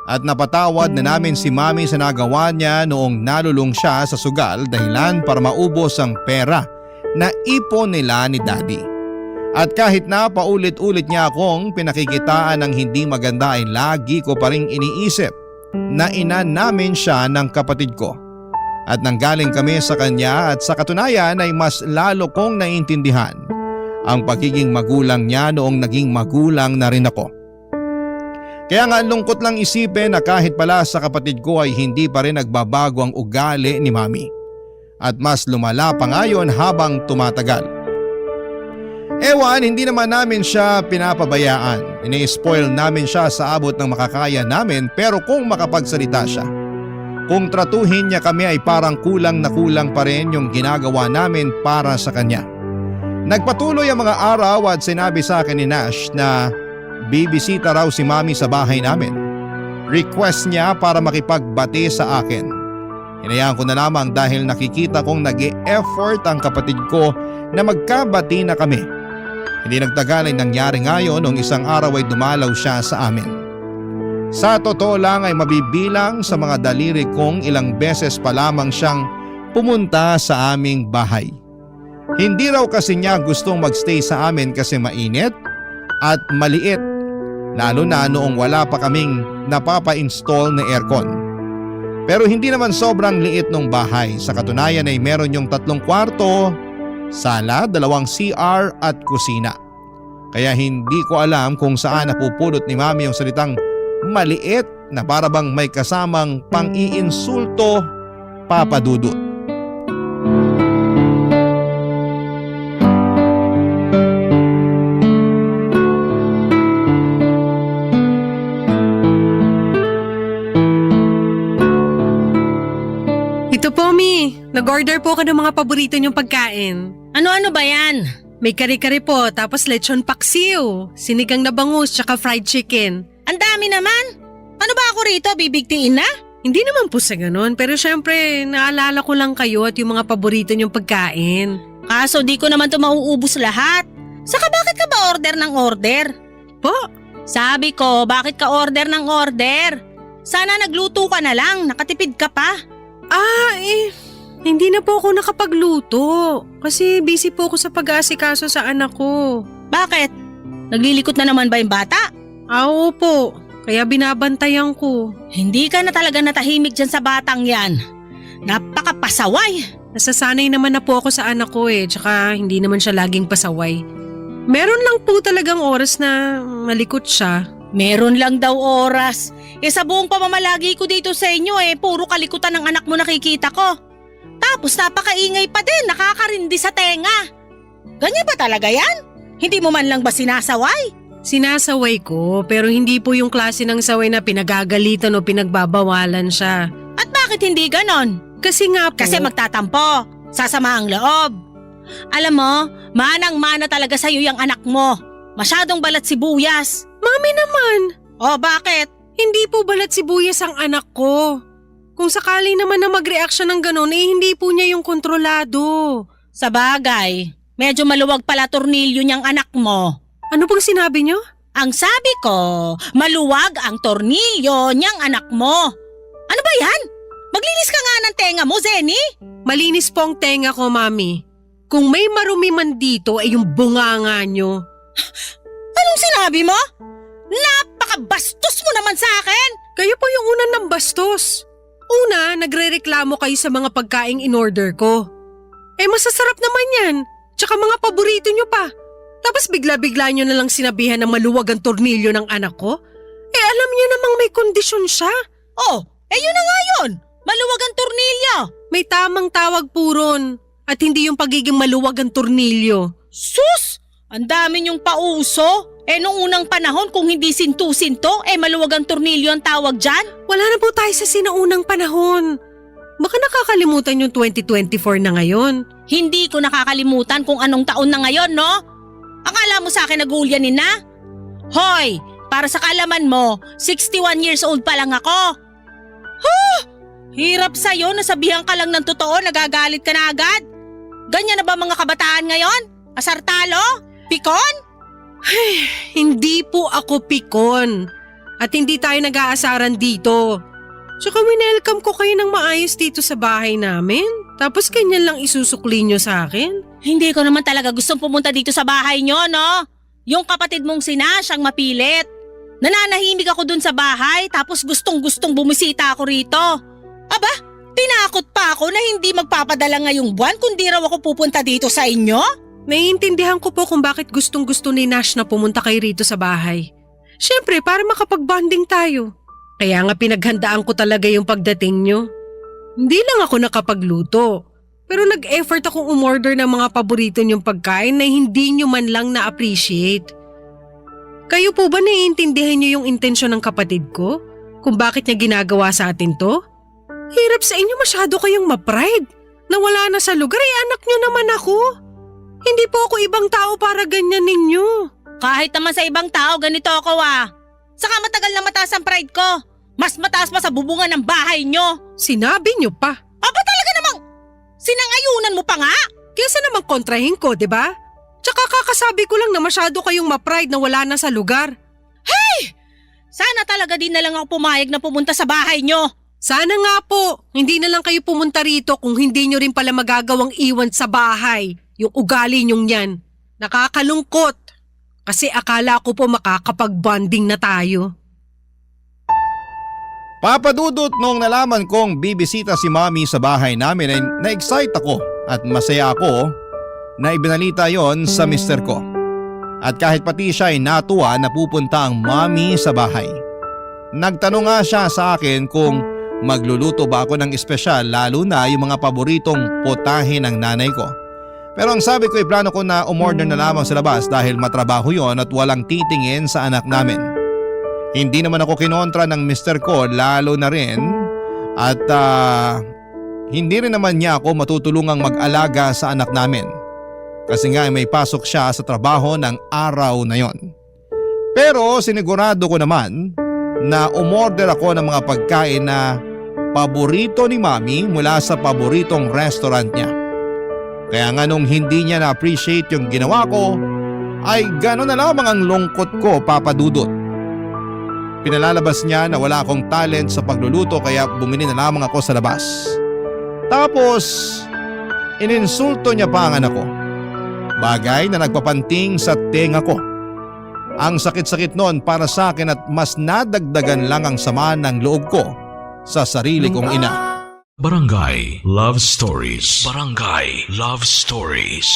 [SPEAKER 2] At napatawad na namin si Mami sa nagawa niya noong nalulung siya sa sugal dahilan para maubos ang pera na ipon nila ni Daddy. At kahit na paulit-ulit niya akong pinakikitaan ng hindi maganda ay lagi ko pa ring iniisip na ina namin siya ng kapatid ko. At nanggaling kami sa kanya at sa katunayan ay mas lalo kong naiintindihan ang pagiging magulang niya noong naging magulang na rin ako. Kaya nga lungkot lang isipin na kahit pala sa kapatid ko ay hindi pa rin nagbabago ang ugali ni Mami. At mas lumala pa ngayon habang tumatagal. Ewan, hindi naman namin siya pinapabayaan. Ini-spoil namin siya sa abot ng makakaya namin pero kung makapagsalita siya. Kung tratuhin niya kami ay parang kulang na kulang pa rin yung ginagawa namin para sa kanya. Nagpatuloy ang mga araw at sinabi sa akin ni Nash na bibisita raw si Mami sa bahay namin. Request niya para makipagbati sa akin. Hinayaan ko na lamang dahil nakikita kong nag-e-effort ang kapatid ko na magkabati na kami. Hindi nagtagal ay nangyari ngayon nung isang araw ay dumalaw siya sa amin. Sa totoo lang ay mabibilang sa mga daliri kong ilang beses pa lamang siyang pumunta sa aming bahay. Hindi raw kasi niya gustong magstay sa amin kasi mainit at maliit, lalo na noong wala pa kaming napapa-install na aircon. Pero hindi naman sobrang liit ng bahay. Sa katunayan ay meron yung 3 kwarto, sala, 2 CR at kusina. Kaya hindi ko alam kung saan napupulot ni Mami yung salitang maliit na parabang may kasamang pang-iinsulto Papa Dudut.
[SPEAKER 10] Ito po, Mi. Nag-order po ako ng mga paborito niyong pagkain.
[SPEAKER 9] Ano-ano ba yan?
[SPEAKER 10] May kare-kare po, tapos lechon paksiw, sinigang na bangus, tsaka fried chicken.
[SPEAKER 9] Ang dami naman. Ano ba ako rito? Bibigtiin na?
[SPEAKER 10] Hindi naman po sa ganun, pero syempre, naalala ko lang kayo at yung mga paborito niyong pagkain.
[SPEAKER 9] Kaso di ko naman to mauubos lahat. Saka bakit ka ba order ng order?
[SPEAKER 10] Po?
[SPEAKER 9] Sabi ko, bakit ka order ng order? Sana nagluto ka na lang, nakatipid ka pa.
[SPEAKER 10] Hindi na po ako nakapagluto. Kasi busy po ako sa pag-aasikaso sa anak ko.
[SPEAKER 9] Bakit? Naglilikot na naman ba yung bata?
[SPEAKER 10] Oo po, kaya binabantayan ko.
[SPEAKER 9] Hindi ka na talaga natahimik dyan sa batang yan. Napakapasaway.
[SPEAKER 10] Nasasanay naman na po ako sa anak ko tsaka hindi naman siya laging pasaway. Meron lang po talagang oras na malikot siya.
[SPEAKER 9] Meron lang daw oras. Sa buong pamamalagi ko dito sa inyo puro kalikutan ng anak mo nakikita ko. Tapos napakaingay pa din, nakakarindi sa tenga. Ganyan ba talaga yan? Hindi mo man lang ba sinasaway?
[SPEAKER 10] Sinasaway ko, pero hindi po yung klase ng saway na pinagagalitan o pinagbabawalan siya.
[SPEAKER 9] At bakit hindi ganon?
[SPEAKER 10] Kasi nga po…
[SPEAKER 9] Kasi magtatampo, sasama ang loob. Alam mo, manang-mana talaga sa'yo yung anak mo. Masyadong balat sibuyas.
[SPEAKER 10] Mami naman!
[SPEAKER 9] O bakit?
[SPEAKER 10] Hindi po balat sibuyas ang anak ko. Kung sakali naman na mag-react siya ng ganon, hindi po niya yung kontrolado.
[SPEAKER 9] Sa bagay, medyo maluwag pala tornilyo niyang anak mo.
[SPEAKER 10] Ano pang sinabi niyo?
[SPEAKER 9] Ang sabi ko, maluwag ang tornilyo niyang anak mo. Ano ba yan? Maglinis ka nga ng tenga mo, Zenny.
[SPEAKER 10] Malinis po ang tenga ko, Mami. Kung may marumi man dito ay yung bunganga niyo.
[SPEAKER 9] Anong sinabi mo? Napakabastos mo naman sa akin!
[SPEAKER 10] Kayo po yung unang ng bastos. Una, nagre-reklamo kayo sa mga pagkaing in-order ko. Masasarap naman yan. Tsaka mga paborito nyo pa. Tapos bigla-bigla nyo na lang sinabihan na maluwag ang tornilyo ng anak ko? Alam nyo namang may kondisyon siya.
[SPEAKER 9] Oh, yun na nga yun. Maluwag ang tornilyo.
[SPEAKER 10] May tamang tawag po ron. At hindi yung pagiging maluwag ang tornilyo.
[SPEAKER 9] Sus! Ang dami niyong pauso. Nung unang panahon kung hindi sinto-sinto, maluwag ang tornilyo ang tawag dyan?
[SPEAKER 10] Wala na po tayo sa sinaunang panahon. Baka nakakalimutan yung 2024 na ngayon.
[SPEAKER 9] Hindi ko nakakalimutan kung anong taon na ngayon, no? Akala mo sa akin nag-uulyanin na? Hoy, para sa kaalaman mo, 61 years old pa lang ako. Hirap sa'yo, nasabihan ka lang ng totoo, nagagalit ka na agad. Ganyan na ba mga kabataan ngayon? Asartalo? Pikon?
[SPEAKER 10] Hindi po ako pikon. At hindi tayo nag-aasaran dito. Tsaka winelcome ko kayo ng maayos dito sa bahay namin. Tapos ganyan lang isusukli nyo sa akin.
[SPEAKER 9] Hindi ko naman talaga gustong pumunta dito sa bahay nyo, no? Yung kapatid mong siyang mapilit. Nananahimik ako dun sa bahay tapos gustong-gustong bumisita ako rito. Aba, tinakot pa ako na hindi magpapadala ngayong buwan kundi raw ako pupunta dito sa inyo?
[SPEAKER 10] Naiintindihan ko po kung bakit gustong-gusto ni Nash na pumunta kayo rito sa bahay. Siyempre, para makapag-bonding tayo. Kaya nga pinaghandaan ko talaga yung pagdating nyo. Hindi lang ako nakapagluto. Pero nag-effort akong umorder ng mga paborito nyong pagkain na hindi nyo man lang na-appreciate. Kayo po ba naiintindihan nyo yung intensyon ng kapatid ko? Kung bakit niya ginagawa sa atin to? Hirap sa inyo masyado kayong ma-pride. Na wala na sa lugar anak nyo naman ako. Hindi po ako ibang tao para ganyan ninyo.
[SPEAKER 9] Kahit naman sa ibang tao, ganito ako Saka matagal na mataas ang pride ko. Mas mataas pa sa bubungan ng bahay nyo.
[SPEAKER 10] Sinabi nyo pa.
[SPEAKER 9] Aba talaga namang sinangayunan mo pa nga?
[SPEAKER 10] Kesa namang kontrahin ko, di ba? Tsaka kakasabi ko lang na masyado kayong ma-pride na wala na sa lugar.
[SPEAKER 9] Hey! Sana talaga din na lang ako pumayag na pumunta sa bahay nyo.
[SPEAKER 10] Sana nga po, hindi na lang kayo pumunta rito kung hindi nyo rin pala magagawang iwan sa bahay. Yung ugali nyong yan. Nakakalungkot. Kasi akala ko po makakapag-bonding na tayo.
[SPEAKER 2] Papa Dudut, noong nalaman kong bibisita si Mami sa bahay namin ay na-excite ako at masaya ako na ibinalita yon sa mister ko. At kahit pati siya ay natuwa na pupunta ang Mami sa bahay. Nagtanong nga siya sa akin kung magluluto ba ako ng espesyal lalo na yung mga paboritong putahe ng nanay ko. Pero ang sabi ko ay plano ko na umorder na lamang sa labas dahil matrabaho yon at walang titingin sa anak namin. Hindi naman ako kinontra ng mister ko lalo na rin at hindi rin naman niya ako matutulungang mag-alaga sa anak namin. Kasi nga may pasok siya sa trabaho ng araw na yon. Pero sinigurado ko naman na umorder ako ng mga pagkain na paborito ni Mami mula sa paboritong restaurant niya. Kaya nga nung hindi niya na-appreciate yung ginawa ko, ay gano'n na lamang ang lungkot ko, Papa Dudut. Pinalalabas niya na wala akong talent sa pagluluto kaya bumili na lamang ako sa labas. Tapos, ininsulto niya pa ang anak ko. Bagay na nagpapanting sa tenga ko. Ang sakit-sakit noon para sa akin at mas nadagdagan lang ang sama ng loob ko sa sarili kong ina.
[SPEAKER 1] Barangay Love Stories. Barangay Love Stories.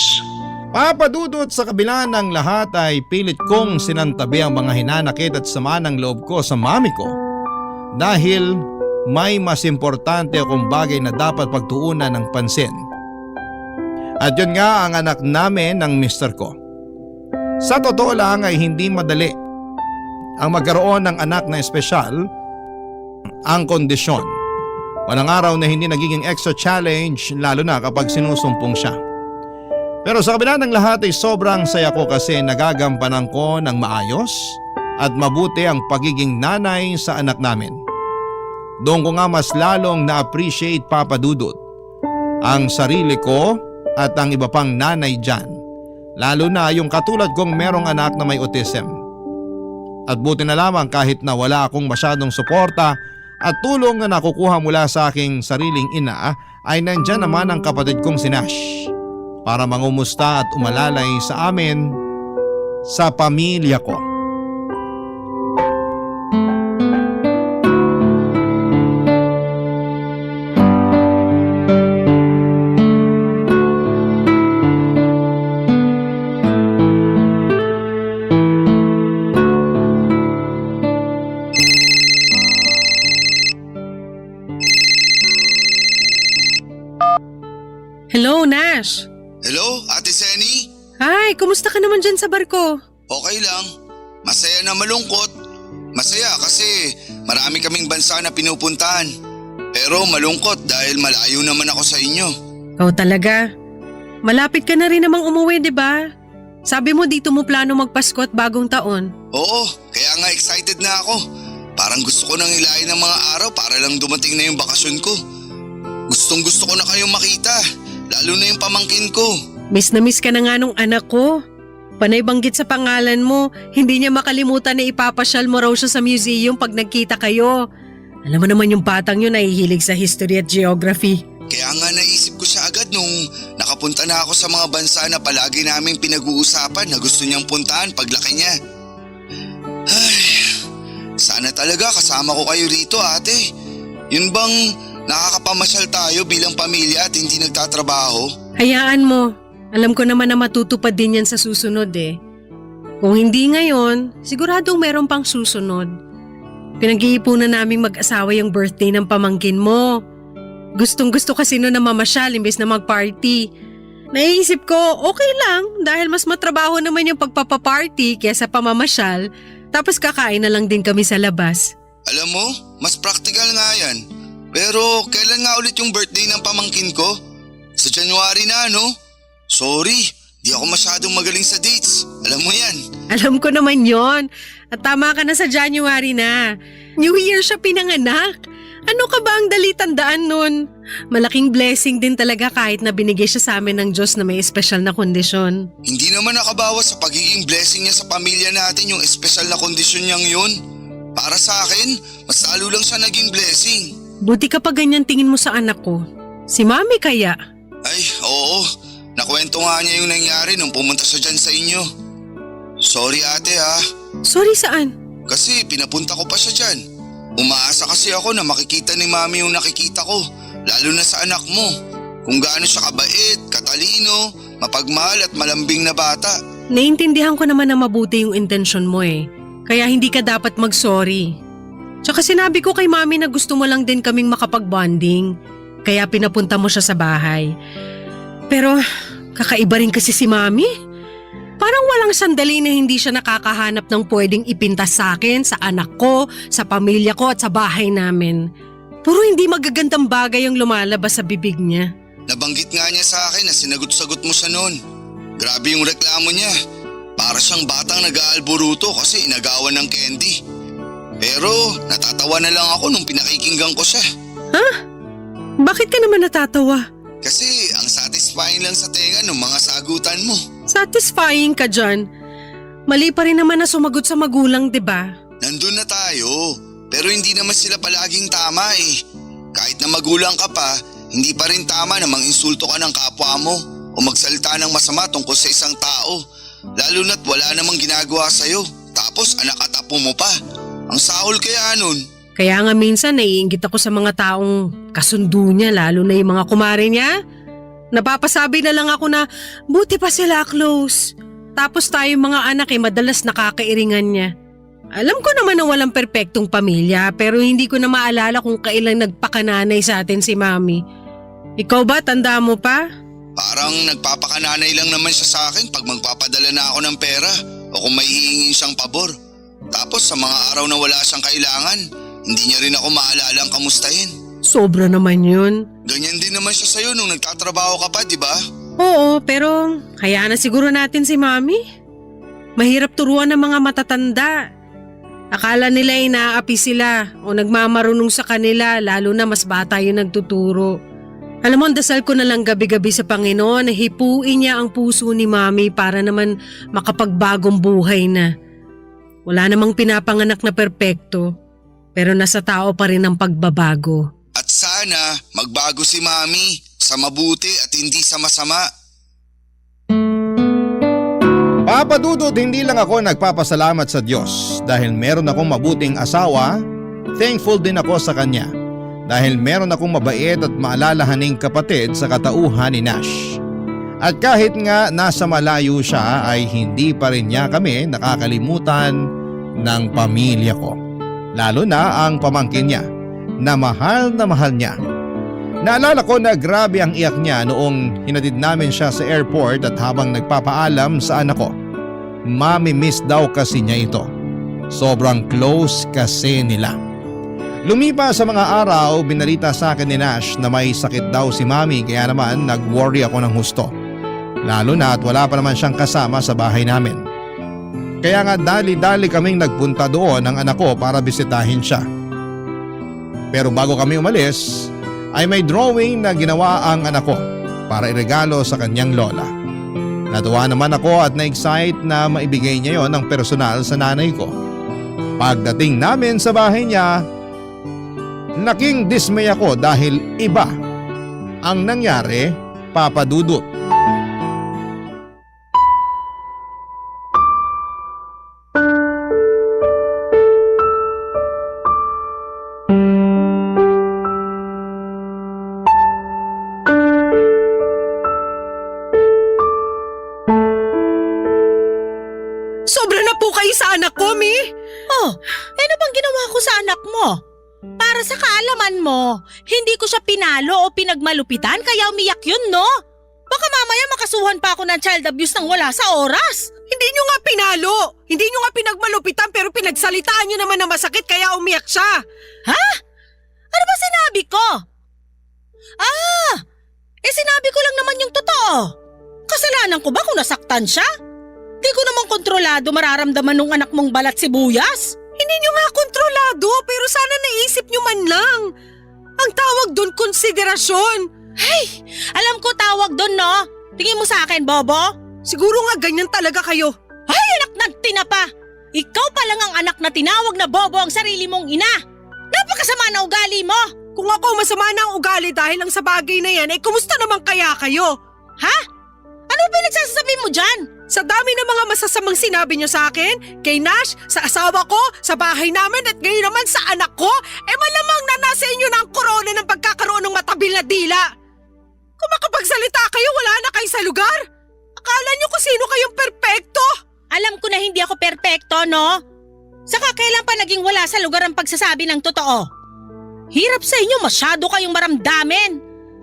[SPEAKER 2] Papadudot sa kabila ng lahat ay pilit kong sinantabi ang mga hinanakit at sama ng loob ko sa mami ko dahil may mas importante akong bagay na dapat pagtuunan ng pansin. At yun nga ang anak namin ng mister ko. Sa totoo lang ay hindi madali ang magkaroon ng anak na espesyal. Ang kondisyon, walang araw na hindi nagiging extra challenge lalo na kapag sinusumpong siya. Pero sa kabila ng lahat ay sobrang saya ko kasi nagagampanan ko ng maayos at mabuti ang pagiging nanay sa anak namin. Doon ko nga mas lalong na-appreciate, Papa Dudut, ang sarili ko at ang iba pang nanay dyan. Lalo na yung katulad kong merong anak na may autism. At buti na lamang kahit na wala akong masyadong suporta at tulong na nakukuha mula sa aking sariling ina ay nandyan naman ang kapatid kong si Nash para mangumusta at umalalay sa amin sa pamilya ko.
[SPEAKER 9] Hello, Nash.
[SPEAKER 4] Hello, Ate Seni?
[SPEAKER 9] Hi, kumusta ka naman dyan sa barko?
[SPEAKER 4] Okay lang. Masaya na malungkot. Masaya kasi marami kaming bansa na pinupuntahan. Pero malungkot dahil malayo naman ako sa inyo.
[SPEAKER 9] Ikaw talaga. Malapit ka na rin namang umuwi, di ba? Sabi mo dito mo plano magpasko at bagong taon.
[SPEAKER 4] Oo, kaya nga excited na ako. Parang gusto ko nang hilahin ng mga araw para lang dumating na yung bakasyon ko. Gustong gusto ko na kayong makita, lalo na yung pamangkin ko.
[SPEAKER 9] Miss na miss ka na nga nung anak ko. Panay banggit sa pangalan mo, hindi niya makalimutan na ipapasyal mo raw siya sa museum pag nagkita kayo. Alam mo naman yung batang yun nahihilig sa history at geography.
[SPEAKER 4] Kaya nga naisip ko siya agad nung nakapunta na ako sa mga bansa na palagi naming pinag-uusapan na gusto niyang puntahan paglaki niya. Ay, sana talaga kasama ko kayo rito, ate. Yun bang nakakapamasyal tayo bilang pamilya at hindi nagtatrabaho?
[SPEAKER 9] Hayaan mo. Alam ko naman na matutupad din yan sa susunod eh. Kung hindi ngayon, siguradong meron pang susunod. Pinag-iipunan naming mag-asawa yung birthday ng pamangkin mo. Gustong gusto kasi no na mamasyal imbes na mag-party. Naisip ko, okay lang dahil mas matrabaho naman yung pagpapaparty kaysa pamamasyal. Tapos kakain na lang din kami sa labas.
[SPEAKER 4] Alam mo, mas practical nga yan. Pero kailan nga ulit yung birthday ng pamangkin ko? Sa January na, no? Sorry, di ako masyadong magaling sa dates. Alam mo yan.
[SPEAKER 9] Alam ko naman yon. At tama ka na sa January na. New Year siya pinanganak. Ano ka ba ang dali tandaan nun? Malaking blessing din talaga kahit na binigay siya sa amin ng Diyos na may espesyal na kondisyon.
[SPEAKER 4] Hindi naman nakabawas sa pagiging blessing niya sa pamilya natin yung espesyal na kondisyon niyang yun. Para sa akin, mas lalo lang siya naging blessing.
[SPEAKER 9] Buti ka pa ganyan tingin mo sa anak ko. Si Mami kaya?
[SPEAKER 4] Ay, oo. Nakwento nga niya yung nangyari nung pumunta siya dyan sa inyo. Sorry ate ha.
[SPEAKER 9] Sorry saan?
[SPEAKER 4] Kasi pinapunta ko pa siya dyan. Umaasa kasi ako na makikita ni Mami yung nakikita ko, lalo na sa anak mo. Kung gaano siya kabait, katalino, mapagmahal at malambing na bata.
[SPEAKER 9] Naintindihan ko naman na mabuti yung intensyon mo eh. Kaya hindi ka dapat mag-sorry.
[SPEAKER 11] Tsaka sinabi ko kay mami na gusto mo lang din kaming makapag-bonding. Kaya pinapunta mo siya sa bahay. Pero kakaiba rin kasi si mami. Parang walang sandali na hindi siya nakakahanap ng pwedeng ipintas sa akin, sa anak ko, sa pamilya ko at sa bahay namin. Puro hindi magagandang bagay ang lumalabas sa bibig niya.
[SPEAKER 4] Nabanggit nga niya sa akin na sinagot-sagot mo siya noon. Grabe yung reklamo niya. Para siyang batang nag-aalburuto kasi inagawan ng candy. Pero natatawa na lang ako nung pinakikinggan ko siya.
[SPEAKER 11] Ha? Bakit ka naman natatawa?
[SPEAKER 4] Kasi ang satisfying lang sa tenga ng mga sagutan mo.
[SPEAKER 11] Satisfying ka dyan. Mali pa rin naman na sumagot sa magulang, di ba?
[SPEAKER 4] Nandun na tayo. Pero hindi naman sila palaging tama eh. Kahit na magulang ka pa, hindi pa rin tama na manginsulto ka ng kapwa mo o magsalita ng masama tungkol sa isang tao. Lalo na't wala namang ginagawa sa'yo. Tapos anak at apo mo pa. Ang sahol kaya nun.
[SPEAKER 11] Kaya nga minsan naiinggit ako sa mga taong kasundo niya, lalo na yung mga kumare niya. Napapasabi na lang ako na buti pa sila close. Tapos tayo mga anak madalas nakakairingan niya. Alam ko naman na walang perpektong pamilya pero hindi ko na maalala kung kailan nagpakananay sa atin si mami. Ikaw ba, tanda mo pa?
[SPEAKER 4] Parang nagpapakananay lang naman siya sa akin pag magpapadala na ako ng pera o kung may hihingin siyang pabor. Tapos sa mga araw na wala siyang kailangan, hindi niya rin ako maalalang kamustahin.
[SPEAKER 11] Sobra naman yun.
[SPEAKER 4] Ganyan din naman siya sa'yo nung nagtatrabaho ka pa, di ba?
[SPEAKER 11] Oo, pero hayaan na siguro natin si mami. Mahirap turuan ng mga matatanda. Akala nila ay naaapi sila o nagmamarunong sa kanila lalo na mas bata yung nagtuturo. Alam mo, dasal ko na lang gabi-gabi sa Panginoon na hipuin niya ang puso ni mami para naman makapagbagong buhay na. Wala namang pinapanganak na perpekto, pero nasa tao pa rin ang pagbabago.
[SPEAKER 4] At sana magbago si mami sa mabuti at hindi sa masama.
[SPEAKER 2] Papa Dudut, hindi lang ako nagpapasalamat sa Diyos dahil meron akong mabuting asawa, thankful din ako sa Kanya dahil meron akong mabait at maalalahaning kapatid sa katauhan ni Nash. At kahit nga nasa malayo siya ay hindi pa rin niya kami nakakalimutan ng pamilya ko. Lalo na ang pamangkin niya na mahal niya. Naalala ko na grabe ang iyak niya noong hinatid namin siya sa airport at habang nagpapaalam sa anak ko. Mami-miss daw kasi niya ito. Sobrang close kasi nila. Lumipas sa mga araw, binalita sa akin ni Nash na may sakit daw si mami kaya naman nag-worry ako ng husto. Lalo na at wala pa naman siyang kasama sa bahay namin. Kaya nga dali-dali kaming nagpunta doon ng anak ko para bisitahin siya. Pero bago kami umalis, ay may drawing na ginawa ang anak ko para iregalo sa kanyang lola. Natuwa naman ako at na-excite na maibigay niya yon ng personal sa nanay ko. Pagdating namin sa bahay niya, naking dismay ako dahil iba ang nangyari, Papa Dudut.
[SPEAKER 11] Sobra na po kayo sa anak ko, Mi.
[SPEAKER 9] Oh, ano bang ginawa ko sa anak mo? Para sa kaalaman mo, hindi ko siya pinalo o pinagmalupitan kaya umiyak yun, no? Baka mamaya makasuhan pa ako ng child abuse nang wala sa oras.
[SPEAKER 11] Hindi nyo nga pinalo. Hindi nyo nga pinagmalupitan pero pinagsalitaan nyo naman na masakit kaya umiyak siya.
[SPEAKER 9] Ha? Ano ba sinabi ko? Sinabi ko lang naman yung totoo. Kasalanan ko ba kung nasaktan siya? Di ko naman kontrolado mararamdaman ng anak mong balat sibuyas.
[SPEAKER 11] Hindi nyo nga kontrolado pero sana naisip nyo man lang. Ang tawag doon konsiderasyon.
[SPEAKER 9] Hey, alam ko tawag doon, no? Tingin mo sa akin, Bobo?
[SPEAKER 11] Siguro nga ganyan talaga kayo.
[SPEAKER 9] Ay, anak ng tinapa! Ikaw pa lang ang anak na tinawag na Bobo ang sarili mong ina. Napakasama na ugali mo.
[SPEAKER 11] Kung ako masama na ang ugali dahil lang sa bagay na yan, kumusta naman kaya kayo?
[SPEAKER 9] Ha? Ano pinagsasabi mo dyan?
[SPEAKER 11] Sa dami ng mga masasamang sinabi niyo sa akin, kay Nash, sa asawa ko, sa bahay namin at ngayon naman sa anak ko, malamang na nasa inyo na ang korona ng pagkakaroon ng matabil na dila. Kung makapagsalita kayo, wala na kayo sa lugar. Akala niyo kung sino kayong perpekto?
[SPEAKER 9] Alam ko na hindi ako perpekto, no? Saka kailan pa naging wala sa lugar ang pagsasabi ng totoo? Hirap sa inyo, masyado kayong maramdamin.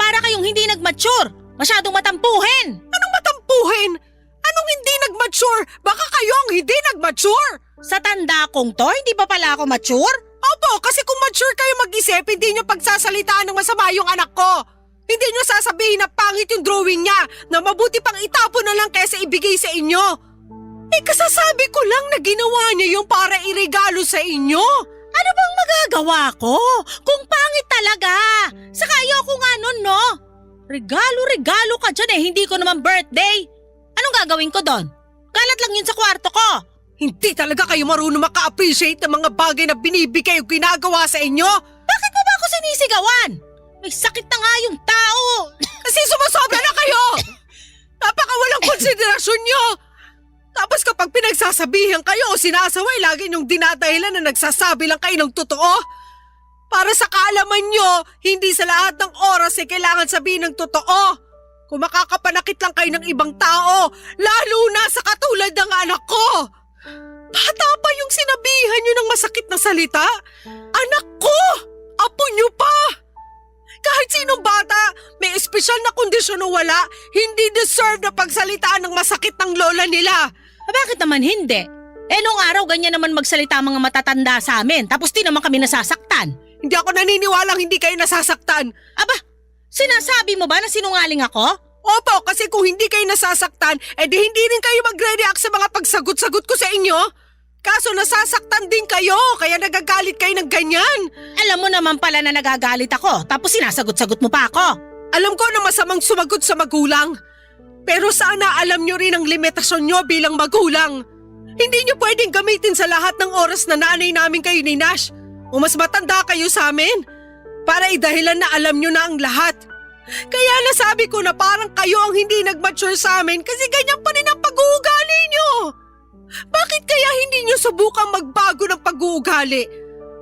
[SPEAKER 9] Para kayong hindi nag-mature, masyadong matampuhin.
[SPEAKER 11] Anong matampuhin? Anong hindi nag-mature? Baka kayo ang hindi nag-mature.
[SPEAKER 9] Sa tanda kong to, hindi pa pala ako mature?
[SPEAKER 11] Opo, kasi kung mature kayo mag-isip, hindi nyo pagsasalitaan ng masama yung anak ko. Hindi nyo sasabihin na pangit yung drawing niya, na mabuti pang itapon na lang kaysa ibigay sa inyo. Eh kasasabi ko lang na ginawa niya yung para iregalo sa inyo.
[SPEAKER 9] Ano bang magagawa ko? Kung pangit talaga. Saka ayoko nga nun, no? Regalo ka dyan eh, hindi ko naman birthday. Anong gagawin ko doon? Kalat lang yun sa kwarto ko.
[SPEAKER 11] Hindi talaga kayo marunong maka-appreciate ng mga bagay na binibigay o ginagawa sa inyo.
[SPEAKER 9] Bakit mo ba ako sinisigawan? May sakit na nga yung tao.
[SPEAKER 11] Kasi sumasobra na kayo. Napakawalang konsiderasyon nyo. Tapos kapag pinagsasabihan kayo o sinasaway, lagi niyong dinadahilan na nagsasabi lang kayo ng totoo. Para sa kaalaman nyo, hindi sa lahat ng oras ay kailangan sabihin ng totoo. Kung makakapanakit lang kayo ng ibang tao, lalo na sa katulad ng anak ko. Bata pa yung sinabihan nyo ng masakit na salita. Anak ko! Apo nyo pa! Kahit sinong bata, may espesyal na kondisyon o wala, hindi deserve na pagsalitaan ng masakit ng lola nila.
[SPEAKER 9] Bakit naman hindi? Nung araw ganyan naman magsalita mga matatanda sa amin, tapos di naman kami nasasaktan.
[SPEAKER 11] Hindi ako naniniwalang hindi kayo nasasaktan.
[SPEAKER 9] Aba, sinasabi mo ba na sinungaling ako?
[SPEAKER 11] Opo, kasi kung hindi kayo nasasaktan, edi hindi rin kayo magre-react sa mga pagsagot-sagot ko sa inyo. Kaso nasasaktan din kayo, kaya nagagalit kayo ng ganyan.
[SPEAKER 9] Alam mo naman pala na nagagalit ako, tapos sinasagot-sagot mo pa ako.
[SPEAKER 11] Alam ko na masamang sumagot sa magulang. Pero sana alam nyo rin ang limitasyon nyo bilang magulang. Hindi nyo pwedeng gamitin sa lahat ng oras na nanay namin kayo ni Nash o mas matanda kayo sa amin para idahilan na alam nyo na ang lahat. Kaya nasabi ko na parang kayo ang hindi nag-mature sa amin kasi ganyan pa rin ang pag-uugali nyo. Bakit kaya hindi nyo subukang magbago ng pag-uugali?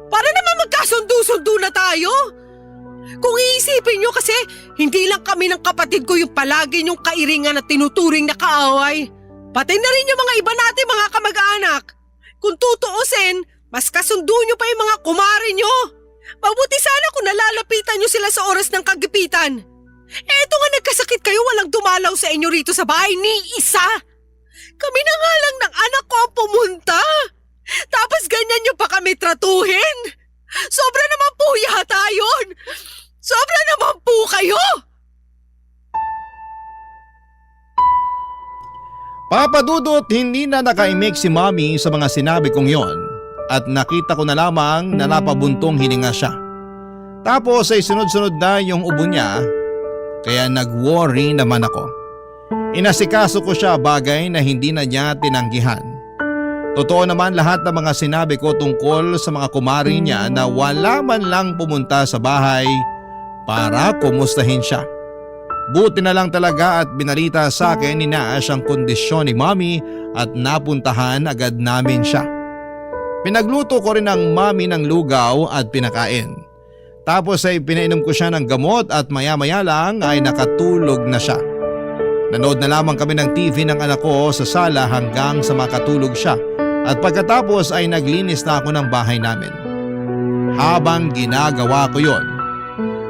[SPEAKER 11] Para naman magkasundo-sundo na tayo. Kung iisipin nyo kasi, hindi lang kami ng kapatid ko yung palagi nyong kairingan at tinuturing na kaaway. Pati na rin yung mga iba natin mga kamag-anak. Kung tutuusin, mas kasundo nyo pa yung mga kumare nyo. Mabuti sana kung nalalapitan nyo sila sa oras ng kagipitan. Eto nga nagkasakit kayo, walang dumalaw sa inyo rito sa bahay ni isa. Kami na nga lang ng anak ko ang pumunta. Tapos ganyan nyo pa kami tratuhin. Sobra naman po yata yun. Sobra naman po kayo.
[SPEAKER 2] Papa Dudut, hindi na nakaimik si Mommy sa mga sinabi kong yon at nakita ko na lamang na napabuntong hininga siya. Tapos ay sunod-sunod na yung ubo niya, kaya nag-worry naman ako. Inasikaso ko siya, bagay na hindi na niya tinanggihan. Totoo naman lahat ng mga sinabi ko tungkol sa mga kumari niya na wala man lang pumunta sa bahay para kumustahin siya. Buti na lang talaga at binalita sa akin ni Nash ang kondisyon ni Mommy at napuntahan agad namin siya. Pinagluto ko rin ng Mommy ng lugaw at pinakain. Tapos ay pinainom ko siya ng gamot at maya-maya lang ay nakatulog na siya. Nanood na lamang kami ng TV ng anak ko sa sala hanggang sa makatulog siya at pagkatapos ay naglinis na ako ng bahay namin. Habang ginagawa ko yon,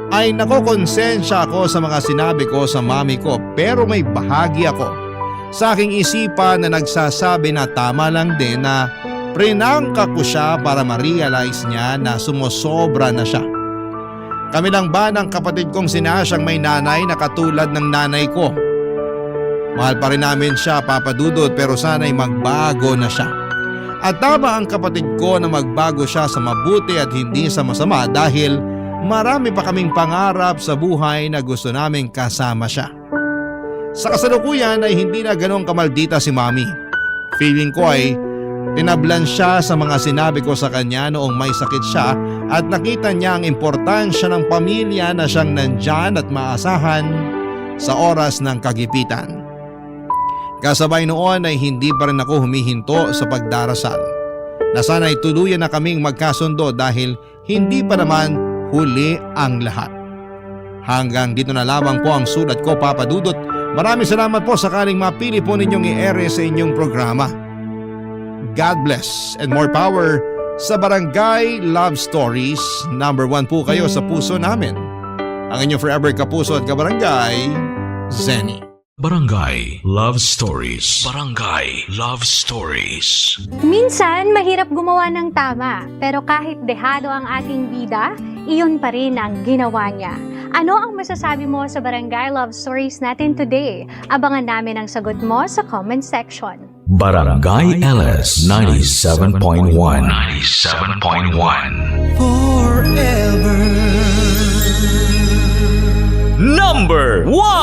[SPEAKER 2] ay nakokonsensya ako sa mga sinabi ko sa mami ko, pero may bahagi ako sa aking isipan na nagsasabi na tama lang din na prinangka ko siya para ma-realize niya na sumosobra na siya. Kami lang ba ng kapatid kong si Nash ang may nanay na katulad ng nanay ko? Mahal pa rin namin siya, Papa Dudut, pero sana'y magbago na siya. At tama ang kapatid ko na magbago siya sa mabuti at hindi sa masama dahil marami pa kaming pangarap sa buhay na gusto naming kasama siya. Sa kasalukuyan ay hindi na ganong kamaldita si Mami. Feeling ko ay tinablan siya sa mga sinabi ko sa kanya noong may sakit siya at nakita niya ang importansya ng pamilya na siyang nandyan at maasahan sa oras ng kagipitan. Kasabay noon ay hindi pa rin ako humihinto sa pagdarasal na sana'y tuluyan na kaming magkasundo dahil hindi pa naman huli ang lahat. Hanggang dito na lamang po ang sulat ko, Papa Dudut. Maraming salamat po sakaling mapili po ninyong i-air sa inyong programa. God bless and more power sa Barangay Love Stories. Number 1 po kayo sa puso namin. Ang inyong forever kapuso at kabarangay, Zenny.
[SPEAKER 1] Barangay Love Stories. Barangay Love Stories.
[SPEAKER 12] Minsan, mahirap gumawa ng tama, pero kahit dehado ang ating bida, iyon pa rin ang ginawa niya. Ano ang masasabi mo sa Barangay Love Stories natin today? Abangan namin ang sagot mo sa comment section.
[SPEAKER 1] Barangay LS 97.1. 97.1.
[SPEAKER 7] Number 1.